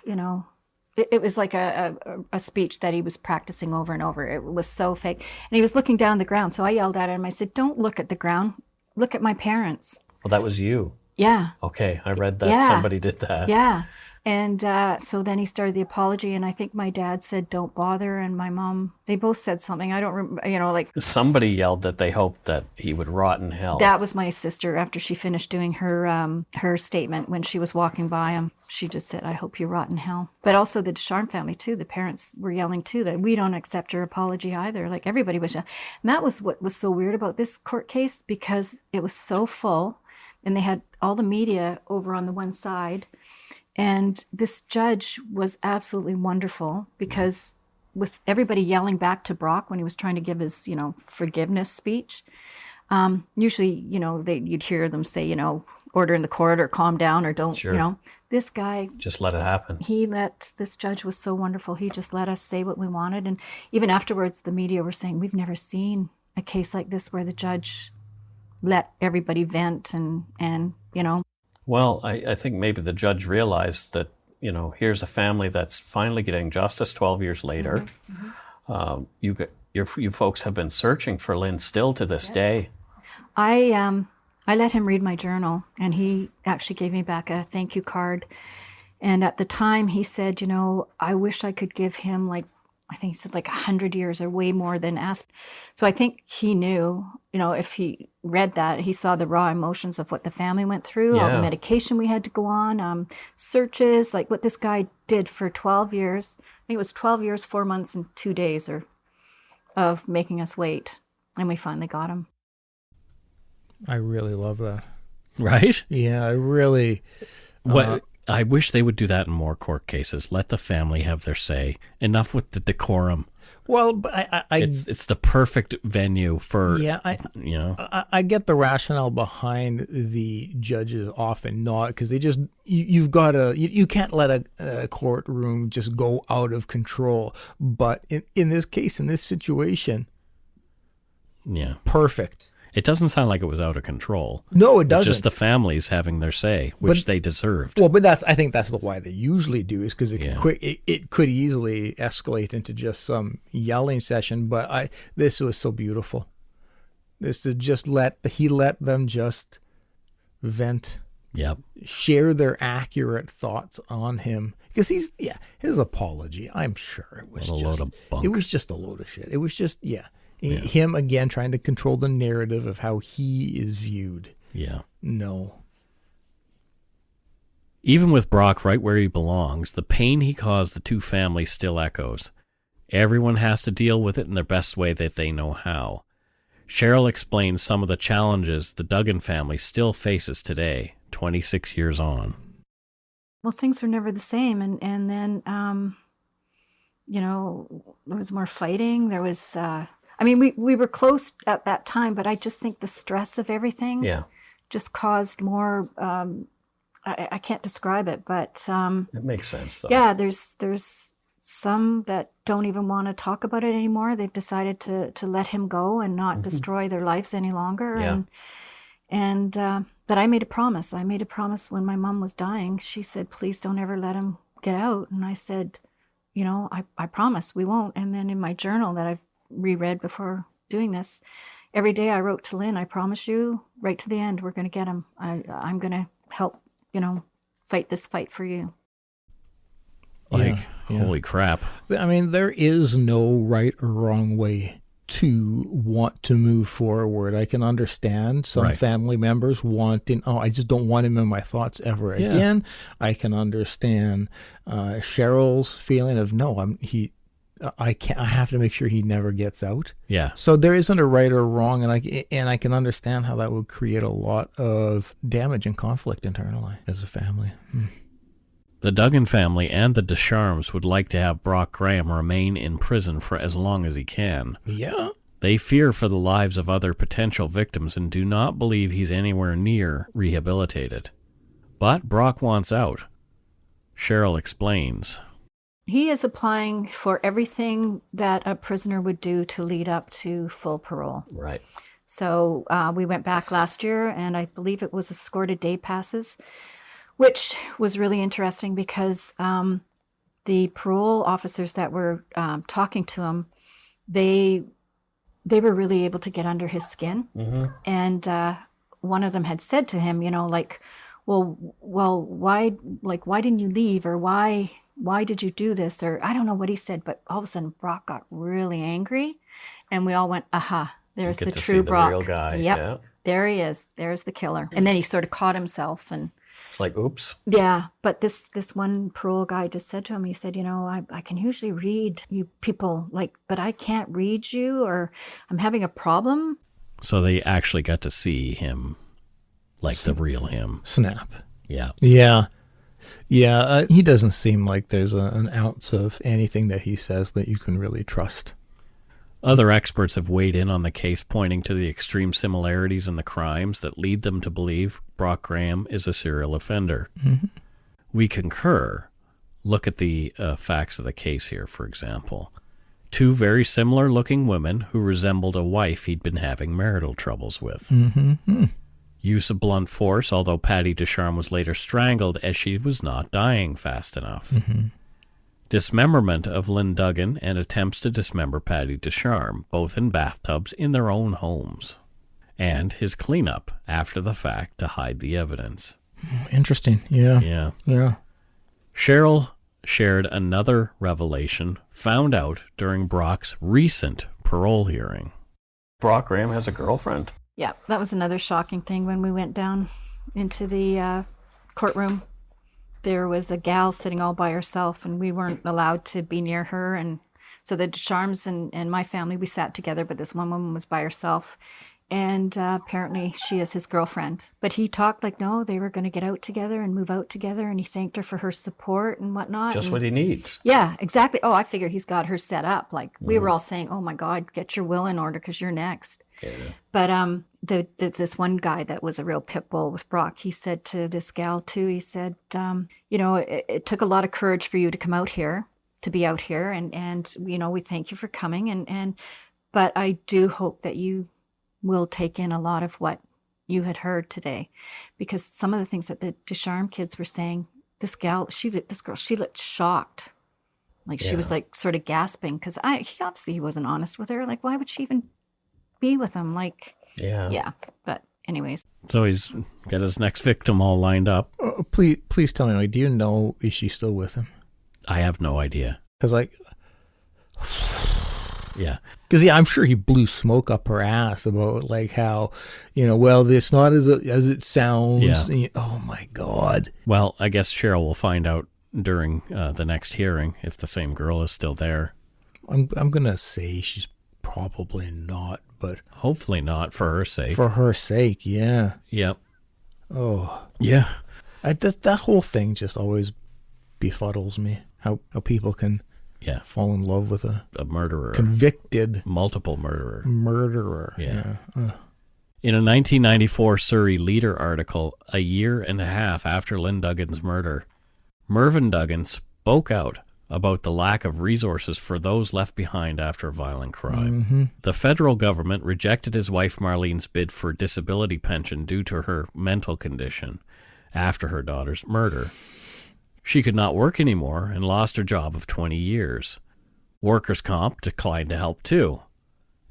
It was like a speech that he was practicing over and over. It was so fake. And he was looking down the ground. So I yelled at him. I said, don't look at the ground. Look at my parents. Well, that was you. Yeah. Okay. I read that somebody did that. Yeah. And so then he started the apology. And I think my dad said, don't bother. And my mom, they both said something. I don't remember, Somebody yelled that they hoped that he would rot in hell. That was my sister after she finished doing her statement when she was walking by him. She just said, I hope you rot in hell. But also the Ducharme family, too. The parents were yelling, too, that we don't accept her apology either. Like, everybody was yelling. And that was what was so weird about this court case, because it was so full, and they had all the media over on the one side. And this judge was absolutely wonderful, because with everybody yelling back to Brock when he was trying to give his, forgiveness speech, usually, you'd hear them say, order in the court or calm down or don't, This guy... just let it happen. This judge was so wonderful. He just let us say what we wanted. And even afterwards, the media were saying, we've never seen a case like this where the judge let everybody vent and. Well, I think maybe the judge realized that, here's a family that's finally getting justice 12 years later. You folks have been searching for Lynn still to this day. I let him read my journal, and he actually gave me back a thank you card. And at the time, he said, I wish I could give him I think he said 100 years or way more than asked. So I think he knew, if he read that, he saw the raw emotions of what the family went through, all the medication we had to go on, searches, what this guy did for 12 years. I think it was 12 years, 4 months, and 2 days of making us wait. And we finally got him. I really love that. Right? Yeah, I really... I wish they would do that in more court cases. Let the family have their say. Enough with the decorum. Well, but it's the perfect venue for, I get the rationale behind the judges often not, because they just, you can't let a courtroom just go out of control. But in this case, in this situation, perfect. It doesn't sound like it was out of control. No, it doesn't. It's just the families having their say, which they deserved. Well, but I think that's why they usually do, is because it could easily escalate into just some yelling session. But this was so beautiful. This is just he let them just vent. Yep. Share their accurate thoughts on him, because his apology, I'm sure it was a load of bunk. It was just a load of shit. It was just him again trying to control the narrative of how he is viewed. Yeah. No. Even with Brock right where he belongs, the pain he caused the two families still echoes. Everyone has to deal with it in their best way that they know how. Cheryl explains some of the challenges the Duggan family still faces today, 26 years on. Well, things were never the same. And then, there was more fighting. There was... we were close at that time, but I just think the stress of everything just caused more, I can't describe it, but... it makes sense, though. Yeah, there's some that don't even want to talk about it anymore. They've decided to let him go and not destroy their lives any longer. Yeah. But I made a promise. I made a promise when my mom was dying. She said, please don't ever let him get out. And I said, I promise we won't. And then in my journal that I've reread before doing this, every day I wrote to Lynn, I promise you, right to the end, we're going to get him. I'm going to help, fight this fight for you. Holy crap. There is no right or wrong way to want to move forward. I can understand some family members wanting, I just don't want him in my thoughts ever again. I can understand Cheryl's feeling of, I have to make sure he never gets out. Yeah. So there isn't a right or wrong, and I can understand how that would create a lot of damage and conflict internally as a family. The Duggan family and the Ducharmes would like to have Brock Graham remain in prison for as long as he can. Yeah. They fear for the lives of other potential victims and do not believe he's anywhere near rehabilitated. But Brock wants out. Cheryl explains. He is applying for everything that a prisoner would do to lead up to full parole. Right. So we went back last year, and I believe it was escorted day passes, which was really interesting because the parole officers that were talking to him, they were really able to get under his skin. Mm-hmm. And one of them had said to him, well, why didn't you leave, or why did you do this? Or I don't know what he said, but all of a sudden Brock got really angry, and we all went, aha, there's the true Brock. The real guy. Yep, yeah. There he is. There's the killer. And then he sort of caught himself, and it's like, oops. Yeah, but this one parole guy just said to him, he said, I can usually read you people, but I can't read you, or I'm having a problem. So they actually got to see him, the real him. Snap. Yeah. Yeah. Yeah, he doesn't seem like there's an ounce of anything that he says that you can really trust. Other experts have weighed in on the case, pointing to the extreme similarities in the crimes that lead them to believe Brock Graham is a serial offender. Mm-hmm. We concur. Look at the facts of the case here, for example. Two very similar-looking women who resembled a wife he'd been having marital troubles with. Mm-hmm. use of blunt force, although Patti Ducharme was later strangled as she was not dying fast enough. Dismemberment of Lynn Duggan and attempts to dismember Patti Ducharme, both in bathtubs in their own homes. And his cleanup after the fact to hide the evidence. Interesting. Yeah. Cheryl shared another revelation found out during Brock's recent parole hearing. Brock Graham has a girlfriend. Yeah, that was another shocking thing when we went down into the courtroom. There was a gal sitting all by herself, and we weren't allowed to be near her. And so the Ducharmes and my family, we sat together, but this one woman was by herself. And apparently she is his girlfriend. But he talked like, no, they were going to get out together and move out together. And he thanked her for her support and whatnot. Just and, what he needs. Yeah, exactly. Oh, I figure he's got her set up. Like we were all saying, oh my God, get your will in order because you're next. Yeah. But this one guy that was a real pit bull with Brock, he said to this gal too, he said, it took a lot of courage for you to come out here, to be out here. And we thank you for coming. But I do hope that you will take in a lot of what you had heard today, because some of the things that the Ducharme kids were saying, this girl, she looked shocked. Like she was like sort of gasping because he wasn't honest with her. Like, why would she even be with him? Like, yeah. But anyways. So he's got his next victim all lined up. Please tell me, do you know, is she still with him? I have no idea. Because Yeah. Because, I'm sure he blew smoke up her ass about, like, how, well, it's not as it sounds. Yeah. Oh, my God. Well, I guess Cheryl will find out during the next hearing if the same girl is still there. I'm going to say she's probably not, but... Hopefully not, for her sake. For her sake, yeah. Yep. Oh. Yeah. That whole thing just always befuddles me. How people can... Yeah. Fall in love with a murderer. Convicted. Multiple murderer. Yeah. In a 1994 Surrey Leader article, a year and a half after Lynn Duggan's murder, Mervyn Duggan spoke out about the lack of resources for those left behind after a violent crime. The federal government rejected his wife Marlene's bid for disability pension due to her mental condition after her daughter's murder. She could not work anymore and lost her job of 20 years. Workers' comp declined to help too.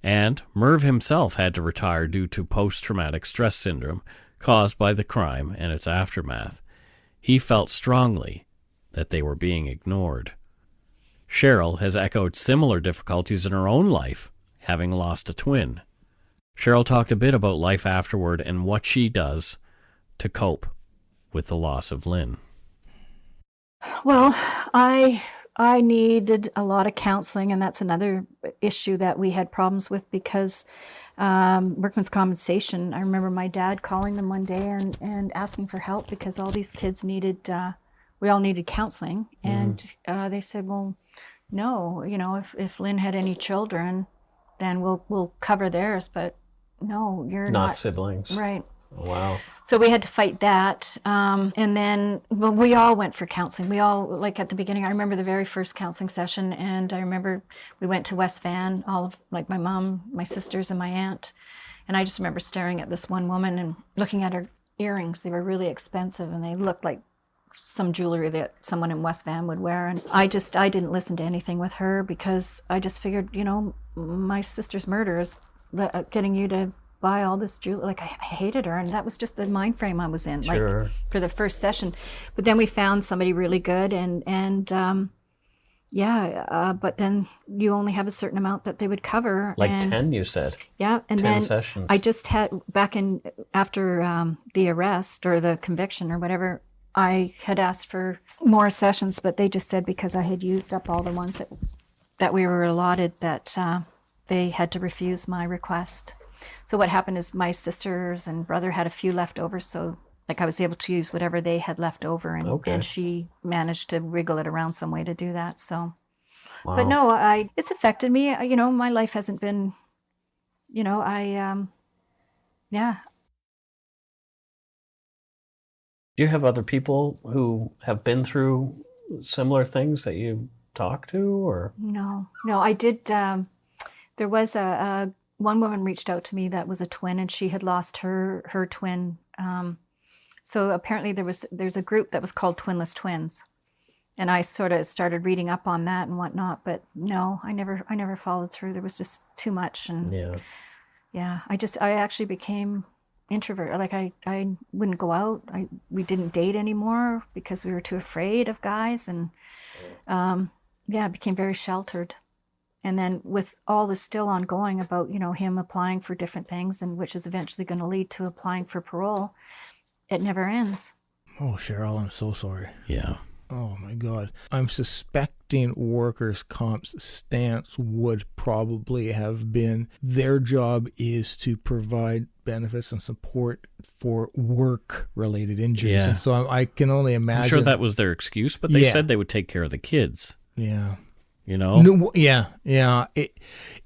And Merv himself had to retire due to post-traumatic stress syndrome caused by the crime and its aftermath. He felt strongly that they were being ignored. Cheryl has echoed similar difficulties in her own life, having lost a twin. Cheryl talked a bit about life afterward and what she does to cope with the loss of Lynn. Well, I needed a lot of counseling, and that's another issue that we had problems with because workman's compensation. I remember my dad calling them one day and asking for help because all these kids we all needed counseling. And they said, well, no, if Lynn had any children, then we'll cover theirs, but no, you're not siblings. Right. Wow. So we had to fight that. And then we all went for counseling. We all, like at the beginning, I remember the very first counseling session. And I remember we went to West Van, all of like my mom, my sisters, and my aunt. And I just remember staring at this one woman and looking at her earrings. They were really expensive and they looked like some jewelry that someone in West Van would wear. And I didn't listen to anything with her because I just figured, my sister's murder is getting you to buy all this jewelry. Like I hated her, and that was just the mind frame I was in. Sure. Like for the first session, but then we found somebody really good, but then you only have a certain amount that they would cover. Like 10, you said. Yeah, and 10 then sessions. I just had after the arrest or the conviction or whatever. I had asked for more sessions, but they just said because I had used up all the ones that we were allotted that they had to refuse my request. So what happened is my sisters and brother had a few left over, so like I was able to use whatever they had left over, and she managed to wriggle it around some way to do that. So, wow. But no, it's affected me. My life hasn't been, yeah. Do you have other people who have been through similar things that you talk to, or? No, I did. There was a one woman reached out to me that was a twin, and she had lost her twin. So apparently there's a group that was called Twinless Twins, and I sort of started reading up on that and whatnot. But no, I never followed through. There was just too much, and I actually became introvert. Like I wouldn't go out. We didn't date anymore because we were too afraid of guys, and I became very sheltered. And then with all this still ongoing about, him applying for different things, and which is eventually going to lead to applying for parole, it never ends. Oh, Cheryl, I'm so sorry. Yeah. Oh, my God. I'm suspecting workers' comp's stance would probably have been their job is to provide benefits and support for work-related injuries. Yeah. And so I can only imagine. I'm sure that was their excuse, but they said they would take care of the kids. Yeah. No, yeah.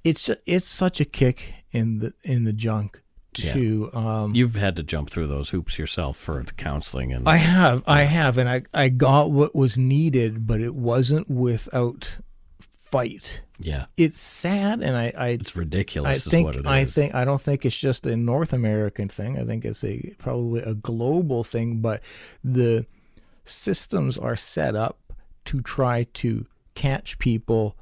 It's such a kick in the junk to. You've had to jump through those hoops yourself for the counseling, and I have, and I got what was needed, but it wasn't without fight. Yeah, it's sad, and it's ridiculous. Is what it is. I don't think it's just a North American thing. I think it's probably a global thing. But the systems are set up to try to catch people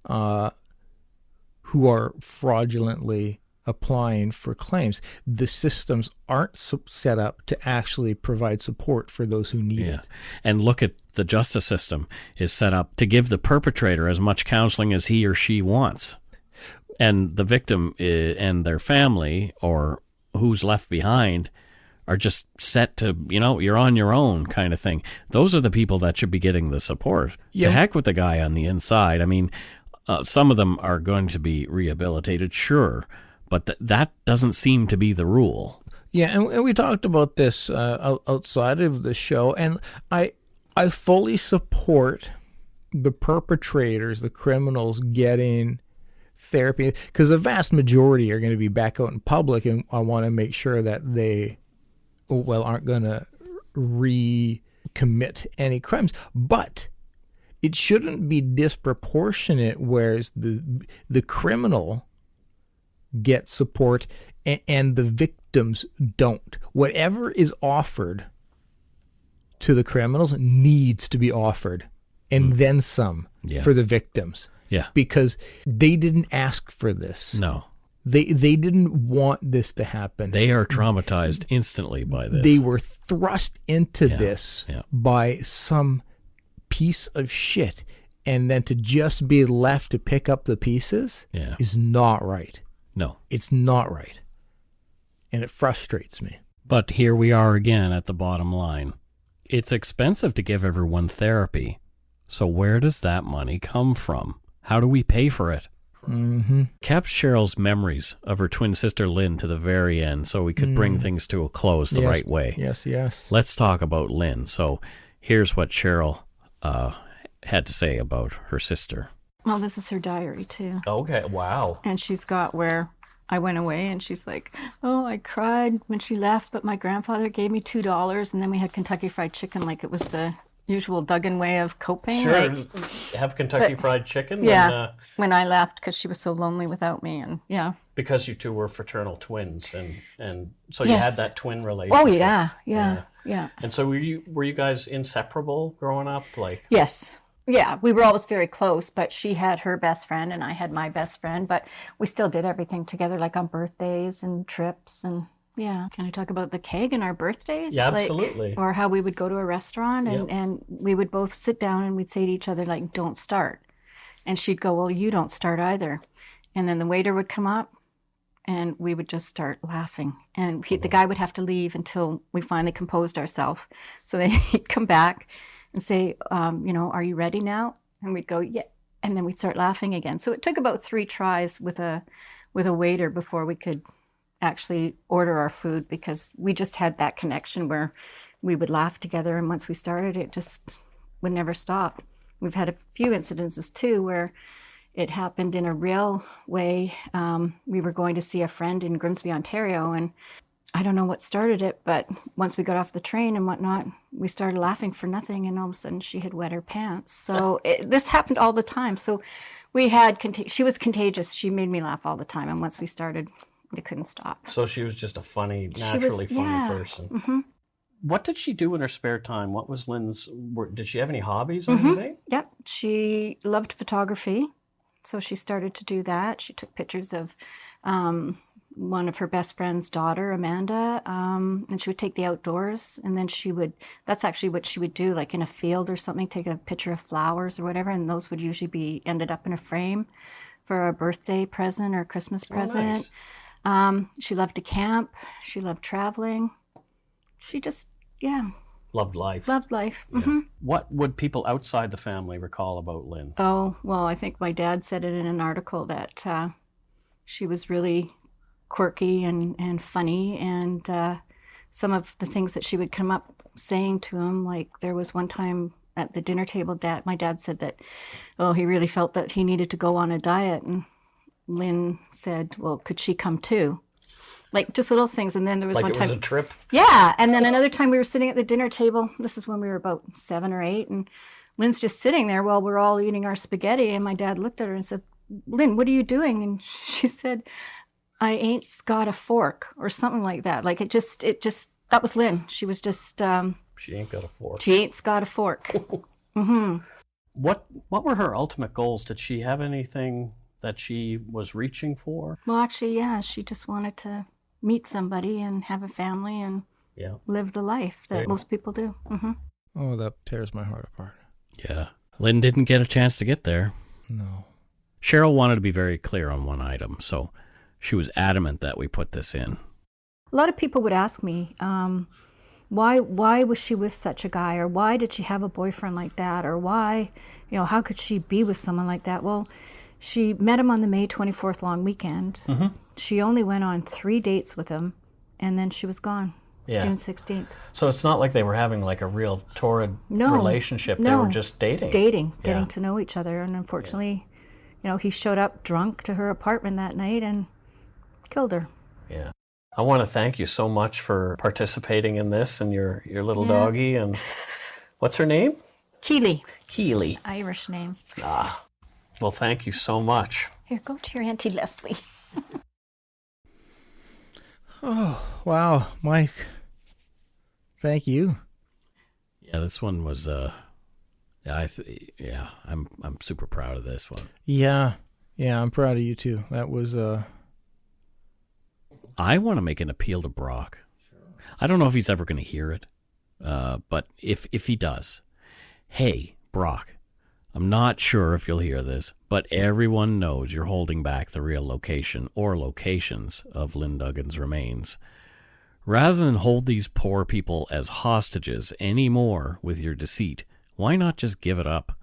who are fraudulently applying for claims. The systems aren't set up to actually provide support for those who need it. And look at the justice system is set up to give the perpetrator as much counseling as he or she wants. And the victim and their family or who's left behind are just set to, you're on your own kind of thing. Those are the people that should be getting the support. Yeah. To heck with the guy on the inside. I mean, some of them are going to be rehabilitated, sure, but that doesn't seem to be the rule. Yeah, and we talked about this outside of the show, and I fully support the perpetrators, the criminals, getting therapy, because the vast majority are going to be back out in public, and I want to make sure that they aren't going to recommit any crimes. But it shouldn't be disproportionate, whereas the criminal gets support and the victims don't. Whatever is offered to the criminals needs to be offered, and then some for the victims. Yeah. Because they didn't ask for this. No. They didn't want this to happen. They are traumatized instantly by this. They were thrust into this by some piece of shit, and then to just be left to pick up the pieces is not right. No. It's not right. And it frustrates me. But here we are again at the bottom line. It's expensive to give everyone therapy. So where does that money come from? How do we pay for it? Mm-hmm. Kept Cheryl's memories of her twin sister Lynn to the very end so we could bring things to a close the right way. Yes. Let's talk about Lynn. So here's what Cheryl had to say about her sister. Well, this is her diary, too. Okay, wow. And she's got where I went away, and she's like, oh, I cried when she left, but my grandfather gave me $2, and then we had Kentucky Fried Chicken like it was the usual Duggan way of coping. Sure, have Kentucky Fried Chicken? Yeah, when I left, because she was so lonely without me, and Because you two were fraternal twins, and so you had that twin relationship. Oh, yeah. And so were you guys inseparable growing up? Yes. Yeah, we were always very close, but she had her best friend and I had my best friend, but we still did everything together, like on birthdays and trips. And can I talk about the keg and our birthdays? Yeah, absolutely. Or how we would go to a restaurant and we would both sit down and we'd say to each other, like, don't start. And she'd go, well, you don't start either. And then the waiter would come up and we would just start laughing. And the guy would have to leave until we finally composed ourselves. So then he'd come back and say, are you ready now? And we'd go, yeah. And then we'd start laughing again. So it took about 3 tries with a waiter before we could actually order our food, because we just had that connection where we would laugh together. And once we started, it just would never stop. We've had a few incidences too where it happened in a real way. We were going to see a friend in Grimsby, Ontario, and I don't know what started it, but once we got off the train and whatnot, we started laughing for nothing, and all of a sudden she had wet her pants. So this happened all the time. So We had, she was contagious. She made me laugh all the time. And once we started, we couldn't stop. So she was just a funny, naturally funny person. Mm-hmm. What did she do in her spare time? What was Lynn's, did she have any hobbies or anything? Yep. She loved photography. So she started to do that. She took pictures of one of her best friend's daughter, Amanda, and she would take the outdoors. And then that's actually what she would do, like in a field or something, take a picture of flowers or whatever. And those would usually ended up in a frame for a birthday present or Christmas present. Nice. She loved to camp. She loved traveling. She just, Loved life. Loved life. Yeah. Mm-hmm. What would people outside the family recall about Lynn? Oh, well, I think my dad said it in an article that she was really quirky and funny. And some of the things that she would come up saying to him, like there was one time at the dinner table, my dad said that, he really felt that he needed to go on a diet. And Lynn said, well, could she come too? Like just little things. And then there was like one time. Like it was a trip? Yeah. And then another time we were sitting at the dinner table. This is when we were about 7 or 8. And Lynn's just sitting there while we're all eating our spaghetti. And my dad looked at her and said, Lynn, what are you doing? And she said, I ain't got a fork or something like that. Like it just, that was Lynn. She was just. She ain't got a fork. She ain't got a fork. Mm-hmm. What were her ultimate goals? Did she have anything that she was reaching for? Well, actually, yeah. She just wanted to meet somebody and have a family and live the life that most people do. Mm-hmm. Oh, that tears my heart apart. Yeah. Lynn didn't get a chance to get there. No. Cheryl wanted to be very clear on one item, so she was adamant that we put this in. A lot of people would ask me, why was she with such a guy? Or why did she have a boyfriend like that? Or why, how could she be with someone like that? Well, she met him on the May 24th long weekend. Mm-hmm. She only went on 3 dates with him, and then she was gone. Yeah. June 16th. So it's not like they were having like a real torrid relationship. No. They were just dating. Getting to know each other. And unfortunately, he showed up drunk to her apartment that night and killed her. Yeah. I want to thank you so much for participating in this and your little doggy. And what's her name? Keely. Keely. Irish name. Ah. Well, thank you so much. Here, go to your Auntie Leslie. Oh, wow, Mike. Thank you. Yeah, this one was I'm super proud of this one. Yeah, I'm proud of you too. That was I want to make an appeal to Brock. Sure. I don't know if he's ever going to hear it, but if he does, hey, Brock, I'm not sure if you'll hear this, but everyone knows you're holding back the real location or locations of Lynn Duggan's remains. Rather than hold these poor people as hostages anymore with your deceit, why not just give it up?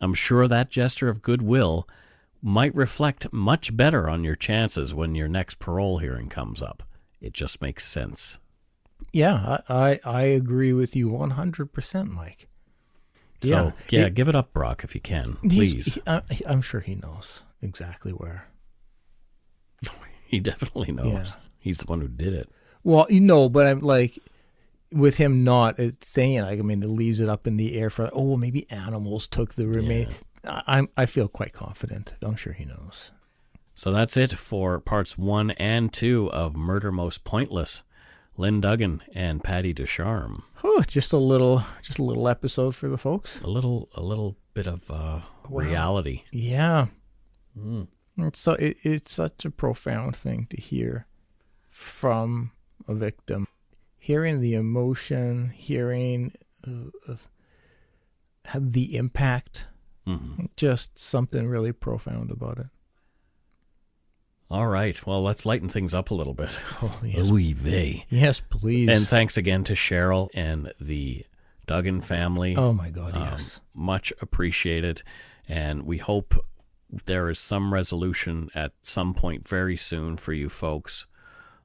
I'm sure that gesture of goodwill might reflect much better on your chances when your next parole hearing comes up. It just makes sense. Yeah, I agree with you 100%, Mike. So, give it up, Brock, if you can, please. I'm sure he knows exactly where. He definitely knows. Yeah. He's the one who did it. Well, but I'm like, with him not saying it, it leaves it up in the air for, maybe animals took the remain. Yeah. I feel quite confident. I'm sure he knows. So that's it for parts 1 and 2 of Murder Most Pointless. Lynn Duggan and Patti Ducharme. Oh, just a little episode for the folks. A little bit of reality. Yeah. It's such a profound thing to hear from a victim. Hearing the emotion, hearing the impact, just something really profound about it. All right. Well, let's lighten things up a little bit. Oh, yes. Oy vey. Yes, please. And thanks again to Cheryl and the Duggan family. Oh, my God, yes. Much appreciated. And we hope there is some resolution at some point very soon for you folks.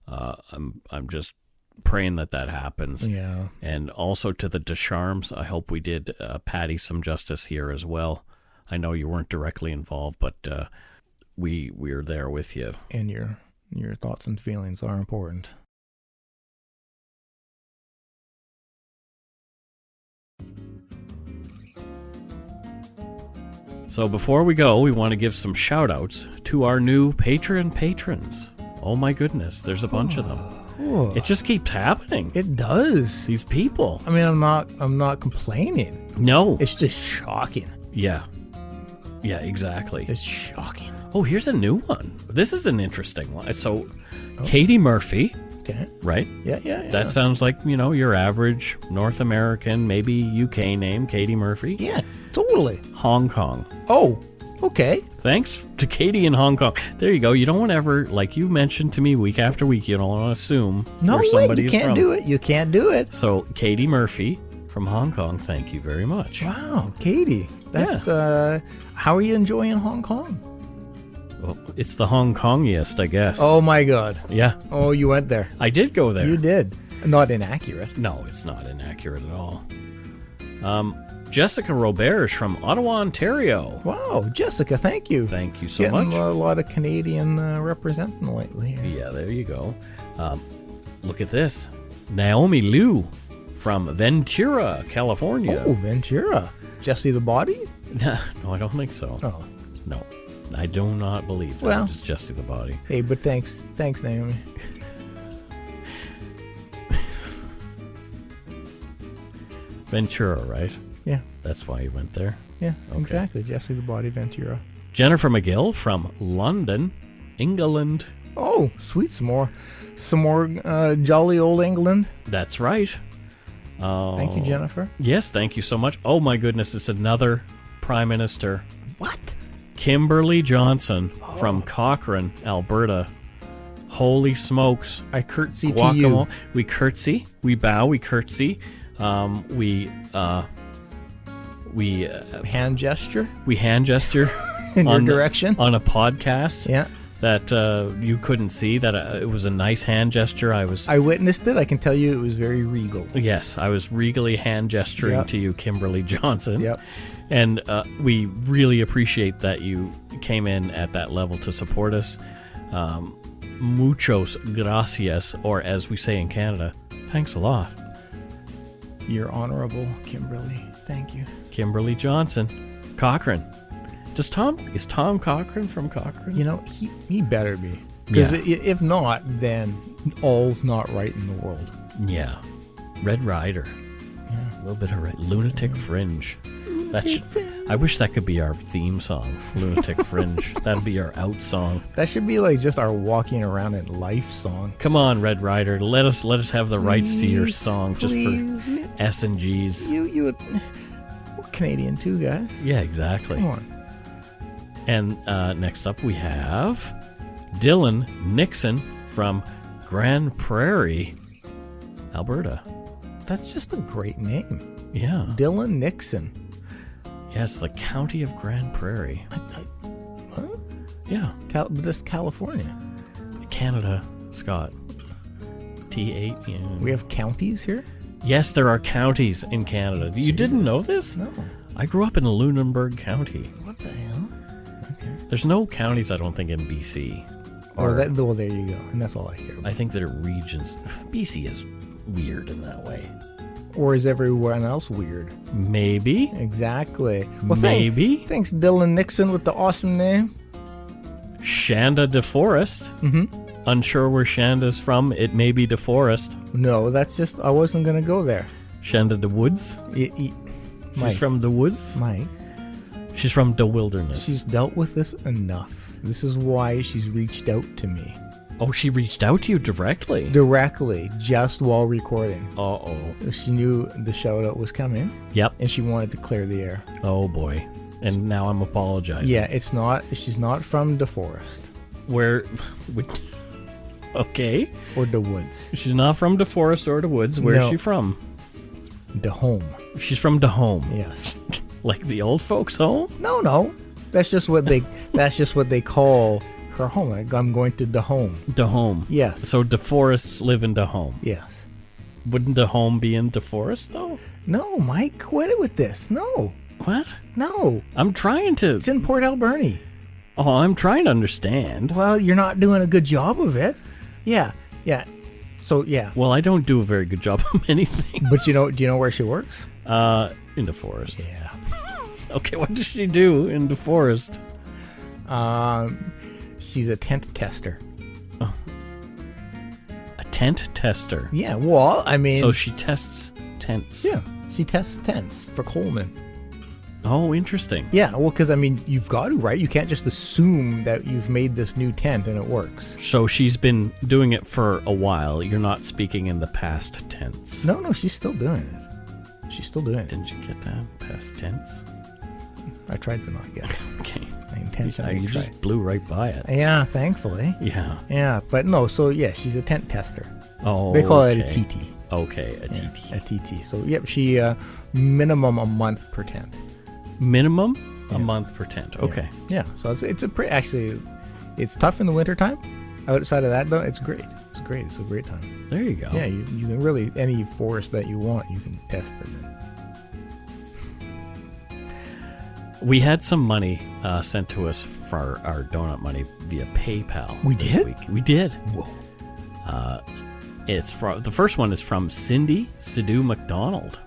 I'm just praying that happens. Yeah. And also to the Ducharmes, I hope we did Patti some justice here as well. I know you weren't directly involved, but we're there with you. And your thoughts and feelings are important. So before we go, we want to give some shout-outs to our new patrons. Oh my goodness, there's a bunch of them. Oh, It just keeps happening. it does. These people. I mean, I'm not complaining. No. It's just shocking. Yeah. Yeah, exactly. It's shocking. Oh, here's a new one. This is an interesting one. So, Katie Murphy, Okay. right? Yeah. That sounds like, your average North American, maybe UK name, Katie Murphy. Yeah, totally. Hong Kong. Oh, okay. Thanks to Katie in Hong Kong. There you go. You don't want to ever, like you mentioned to me week after week, you don't want to assume No where way, somebody you is can't from. do it. You can't do it. So, Katie Murphy from Hong Kong, thank you very much. Wow, Katie. That's how are you enjoying Hong Kong? Well, it's the Hong Kongiest, I guess. Oh my God. Yeah, Oh, you went there. I did go there. You did. Not inaccurate. No, it's not inaccurate at all. Jessica Roberge from Ottawa, Ontario. Wow, Jessica, thank you. Thank you so Getting much. a lot of Canadian representing lately. Yeah, there you go. Look at this. Naomi Liu from Ventura, California. Oh, Ventura. Jesse the Body? No, I don't think so. Oh. No, I do not believe that. Well. It's Jesse the Body. Hey, but thanks. Thanks, Naomi. Ventura, right? Yeah. That's why you went there. Yeah, Okay. exactly. Jesse the Body, Ventura. Jennifer McGill from London, England. Oh, sweet. Some more jolly old England. That's right. Thank you, Jennifer. Yes, thank you so much. Oh my goodness, it's another Prime Minister. What? Kimberly Johnson from Cochrane, Alberta. Holy smokes. I curtsy to Guacamole. you. We curtsy, we bow, we curtsy. We Hand gesture hand gesture in your on the- direction. on a podcast Yeah. that you couldn't see. That it was a nice hand gesture. I witnessed it. I can tell you it was very regal. Yes, I was regally hand gesturing Yep. to you, Kimberly Johnson. Yep. And we really appreciate that you came in at that level to support us. Muchos gracias, or as we say in Canada, thanks a lot. You're honorable, Kimberly. Thank you. Kimberly Johnson. Cochrane. Is Tom Cochrane from Cochrane? You know, he better be. Because Yeah. if not, then all's not right in the world. Yeah. Red Rider. Yeah. A little bit of Lunatic Fringe. I wish that could be our theme song, Lunatic Fringe. That'd be our out song. That should be like just our walking around in life song. Come on, Red Rider, let us have the rights to your Please, song just please. for S and G's. We're Canadian too, guys. Yeah, exactly. Come on. And next up we have Dylan Nixon from Grand Prairie, Alberta. That's just a great name. Yeah. Dylan Nixon. Yeah, it's the county of Grand Prairie. Huh? Yeah. This California. Canada, Scott. T8. Yeah. We have counties here? Yes, there are counties in Canada. You didn't know this? No. I grew up in Lunenburg County. What the hell? Okay. There's no counties, I don't think, in BC. Well, there you go. And that's all I hear about. I think they're regions. BC is weird in that way. Or is everyone else weird? Maybe. Exactly. Well, Maybe. Thanks, Dylan Nixon, with the awesome name. Shanda DeForest. Mm-hmm. Unsure where Shanda's from. It may be DeForest. No, that's just, I wasn't going to go there. Shanda the Woods. Mike. She's from the woods. Mike. She's from the wilderness. She's dealt with this enough. This is why she's reached out to me. Oh, she reached out to you directly? Directly, just while recording. Uh-oh. She knew the shout out was coming. Yep. And she wanted to clear the air. Oh, boy. And now I'm apologizing. Yeah, she's not from DeForest. Where... Okay. Or the woods. She's not from DeForest or the woods. Where's No. she from? The home. She's from the home. Yes. Like the old folks' home? No. That's just what they call her home. Like, I'm going to the home. The home. Yes. So DeForests live in the home. Yes. Wouldn't the home be in DeForest, though? No, Mike, quit it with this. No. What? No. I'm trying to... It's in Port Alberni. Oh, I'm trying to understand. Well, you're not doing a good job of it. Yeah. So, yeah. Well, I don't do a very good job of anything. But do you know where she works? In the forest. Yeah. Okay, what does she do in the forest? She's a tent tester. Oh. A tent tester? Yeah, well, I mean... So she tests tents. Yeah, she tests tents for Coleman. Oh, interesting. Yeah, well, because, I mean, you've got to, right? You can't just assume that you've made this new tent and it works. So she's been doing it for a while. You're not speaking in the past tense. No, she's still doing it. She's still doing it. Didn't you get that? Past tense? I tried to not get it. Okay. I intentionally You tried. just blew right by it. Yeah, thankfully. Yeah. Yeah, but no, so yeah, she's a tent tester. Oh, they call it a TT. Okay, a TT. Yeah, a TT. So, yep, she minimum a month per tent. Minimum a month per tent. Okay. Yeah, so it's a pretty, actually, it's tough in the wintertime. Outside of that, though, it's great. It's great. It's a great time. There you go. Yeah, you can really, any forest that you want, you can test it in. We had some money sent to us for our donut money via PayPal. We this did? week. We did. Whoa. It's from the first one is from Cindy Sidhu McDonald.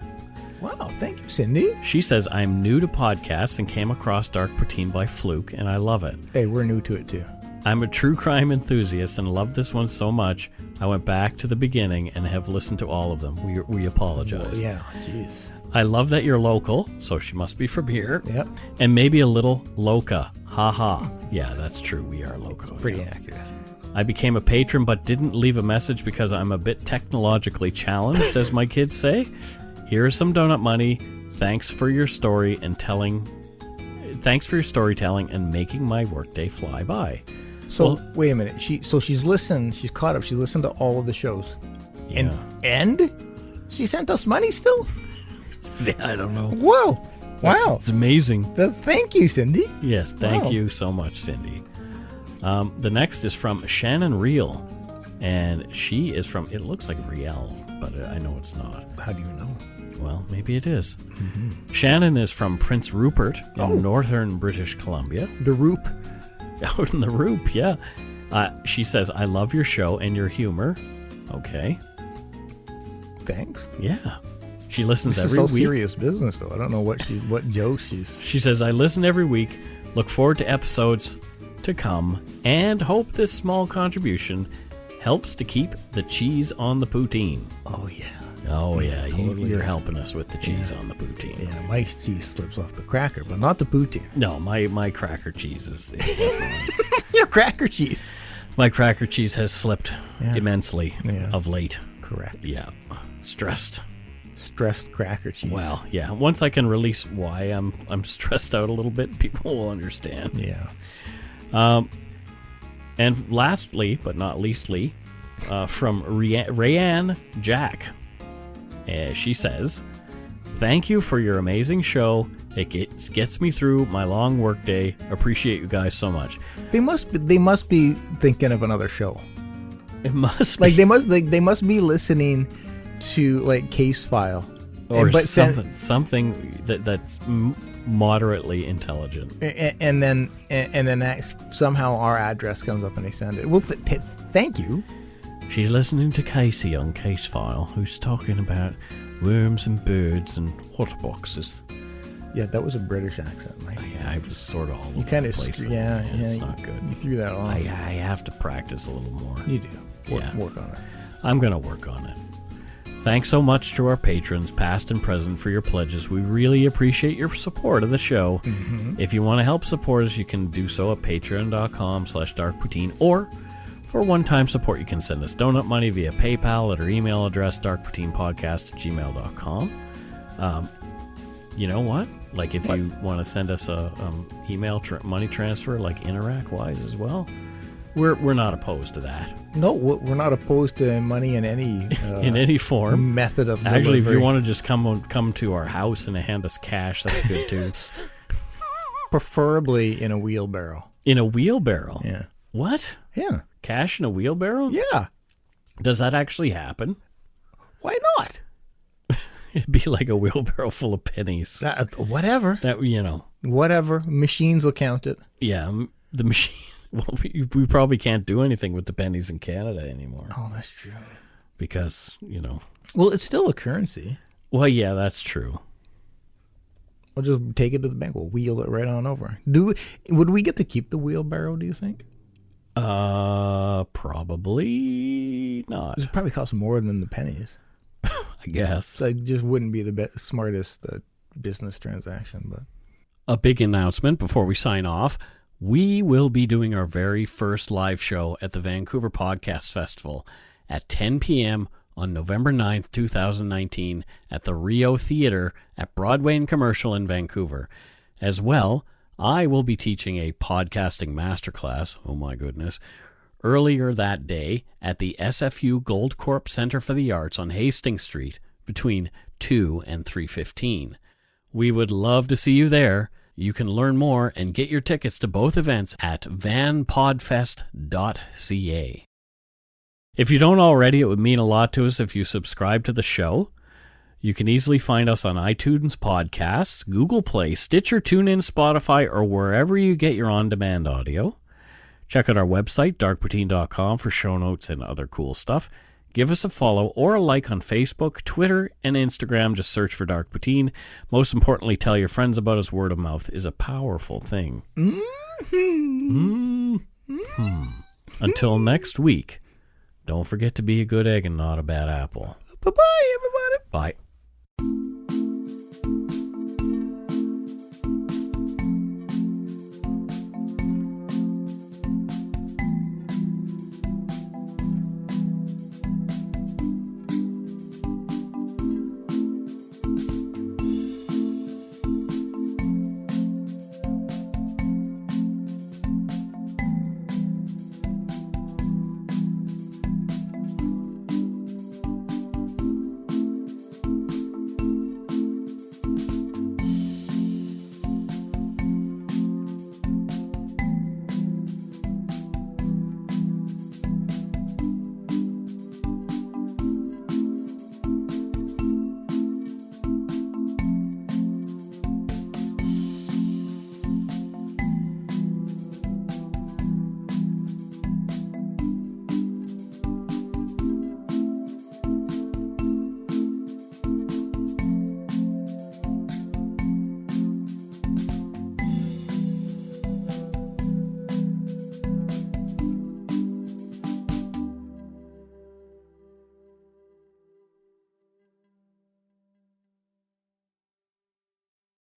Wow, thank you, Cindy. She says, I'm new to podcasts and came across Dark Poutine by fluke, and I love it. Hey, we're new to it, too. I'm a true crime enthusiast and love this one so much, I went back to the beginning and have listened to all of them. We apologize. Well, yeah, jeez. I love that you're local, so she must be from here. Yep. And maybe a little loca. Ha ha. Yeah, that's true. We are local. Pretty accurate. I became a patron but didn't leave a message because I'm a bit technologically challenged, as my kids say. Here is some donut money. Thanks for your story and Thanks for your storytelling and making my workday fly by. So wait a minute. She's listened. She's caught up. She listened to all of the shows. Yeah. And she sent us money still. I don't know. Whoa! Wow! It's amazing. Thank you, Cindy. Yes, thank you so much, Cindy. The next is from Shannon Reel, and she is from. It looks like Riel, but I know it's not. How do you know? Well, maybe it is. Mm-hmm. Shannon is from Prince Rupert in northern British Columbia. The Roop. Out in the Roop, yeah. She says, I love your show and your humor. Okay. Thanks. Yeah. She listens this every is so week. Serious business, though. I don't know what joke she's... She says, I listen every week, look forward to episodes to come, and hope this small contribution helps to keep the cheese on the poutine. Oh, yeah. Oh, yeah. Totally You're helping us with the cheese on the poutine. Yeah, my cheese slips off the cracker, but not the poutine. No, my cracker cheese is definitely... Your cracker cheese. My cracker cheese has slipped immensely of late. Correct. Yeah. Stressed cracker cheese. Well, yeah. Once I can release why I'm stressed out a little bit, people will understand. Yeah. And lastly, but not leastly, from Rayanne Jack. She says, thank you for your amazing show. It gets me through my long work day. Appreciate you guys so much. They must be thinking of another show. It must be. Like they must be listening to like Case File or something that's moderately intelligent. And then somehow our address comes up and they send it. Well, thank you. She's listening to Casey on Case File, who's talking about worms and birds and hot boxes. Yeah, that was a British accent, Mike. Yeah, I was sort of all over you kind the of place. It's not good. You threw that on. I have to practice a little more. You do. Work on it. I'm going to work on it. Thanks so much to our patrons, past and present, for your pledges. We really appreciate your support of the show. Mm-hmm. If you want to help support us, you can do so at patreon.com/darkpoutine, or for one-time support, you can send us donut money via PayPal at our email address, darkpoutine@gmail.com. You know what? Like if you want to send us a email money transfer, like Interac-wise as well, we're not opposed to that. No, we're not opposed to money in any in any form method of actually delivery. If you want to just come to our house and hand us cash, that's good too. Preferably in a wheelbarrow. In a wheelbarrow? Yeah. What? Yeah. Cash in a wheelbarrow? Yeah. Does that actually happen? Why not? It'd be like a wheelbarrow full of pennies. Whatever. Whatever. Machines will count it. Yeah, the machine. Well, we probably can't do anything with the pennies in Canada anymore. Oh, that's true. Because, Well, it's still a currency. Well, yeah, that's true. I'll just take it to the bank. We'll wheel it right on over. Would we get to keep the wheelbarrow, do you think? Probably not. It probably costs more than the pennies. I guess. So it just wouldn't be the smartest business transaction. But a big announcement before we sign off. We will be doing our very first live show at the Vancouver Podcast Festival at 10 p.m. on November 9th, 2019 at the Rio Theatre at Broadway and Commercial in Vancouver. As well, I will be teaching a podcasting masterclass, oh my goodness, earlier that day at the SFU Goldcorp Center for the Arts on Hastings Street between 2 and 3:15. We would love to see you there. You can learn more and get your tickets to both events at vanpodfest.ca. If you don't already, it would mean a lot to us if you subscribe to the show. You can easily find us on iTunes Podcasts, Google Play, Stitcher, TuneIn, Spotify, or wherever you get your on-demand audio. Check out our website, darkpoutine.com, for show notes and other cool stuff. Give us a follow or a like on Facebook, Twitter, and Instagram. Just search for Dark Poutine. Most importantly, tell your friends about us. Word of mouth is a powerful thing. Until next week, don't forget to be a good egg and not a bad apple. bye-bye, everybody. Bye.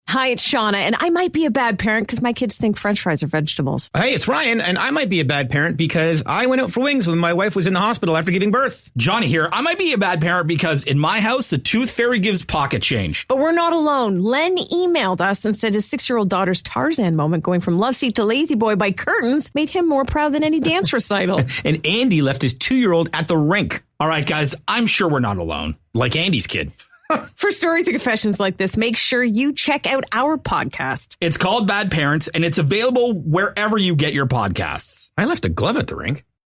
Hi, it's Shauna, and I might be a bad parent because my kids think French fries are vegetables. Hey, it's Ryan, and I might be a bad parent because I went out for wings when my wife was in the hospital after giving birth. Johnny here. I might be a bad parent because in my house, the tooth fairy gives pocket change. But we're not alone. Len emailed us and said his 6-year-old daughter's Tarzan moment going from love seat to lazy boy by curtains made him more proud than any dance recital. And Andy left his 2-year-old at the rink. All right, guys, I'm sure we're not alone. Like Andy's kid. For stories and confessions like this, make sure you check out our podcast. It's called Bad Parents, and it's available wherever you get your podcasts. I left a glove at the rink.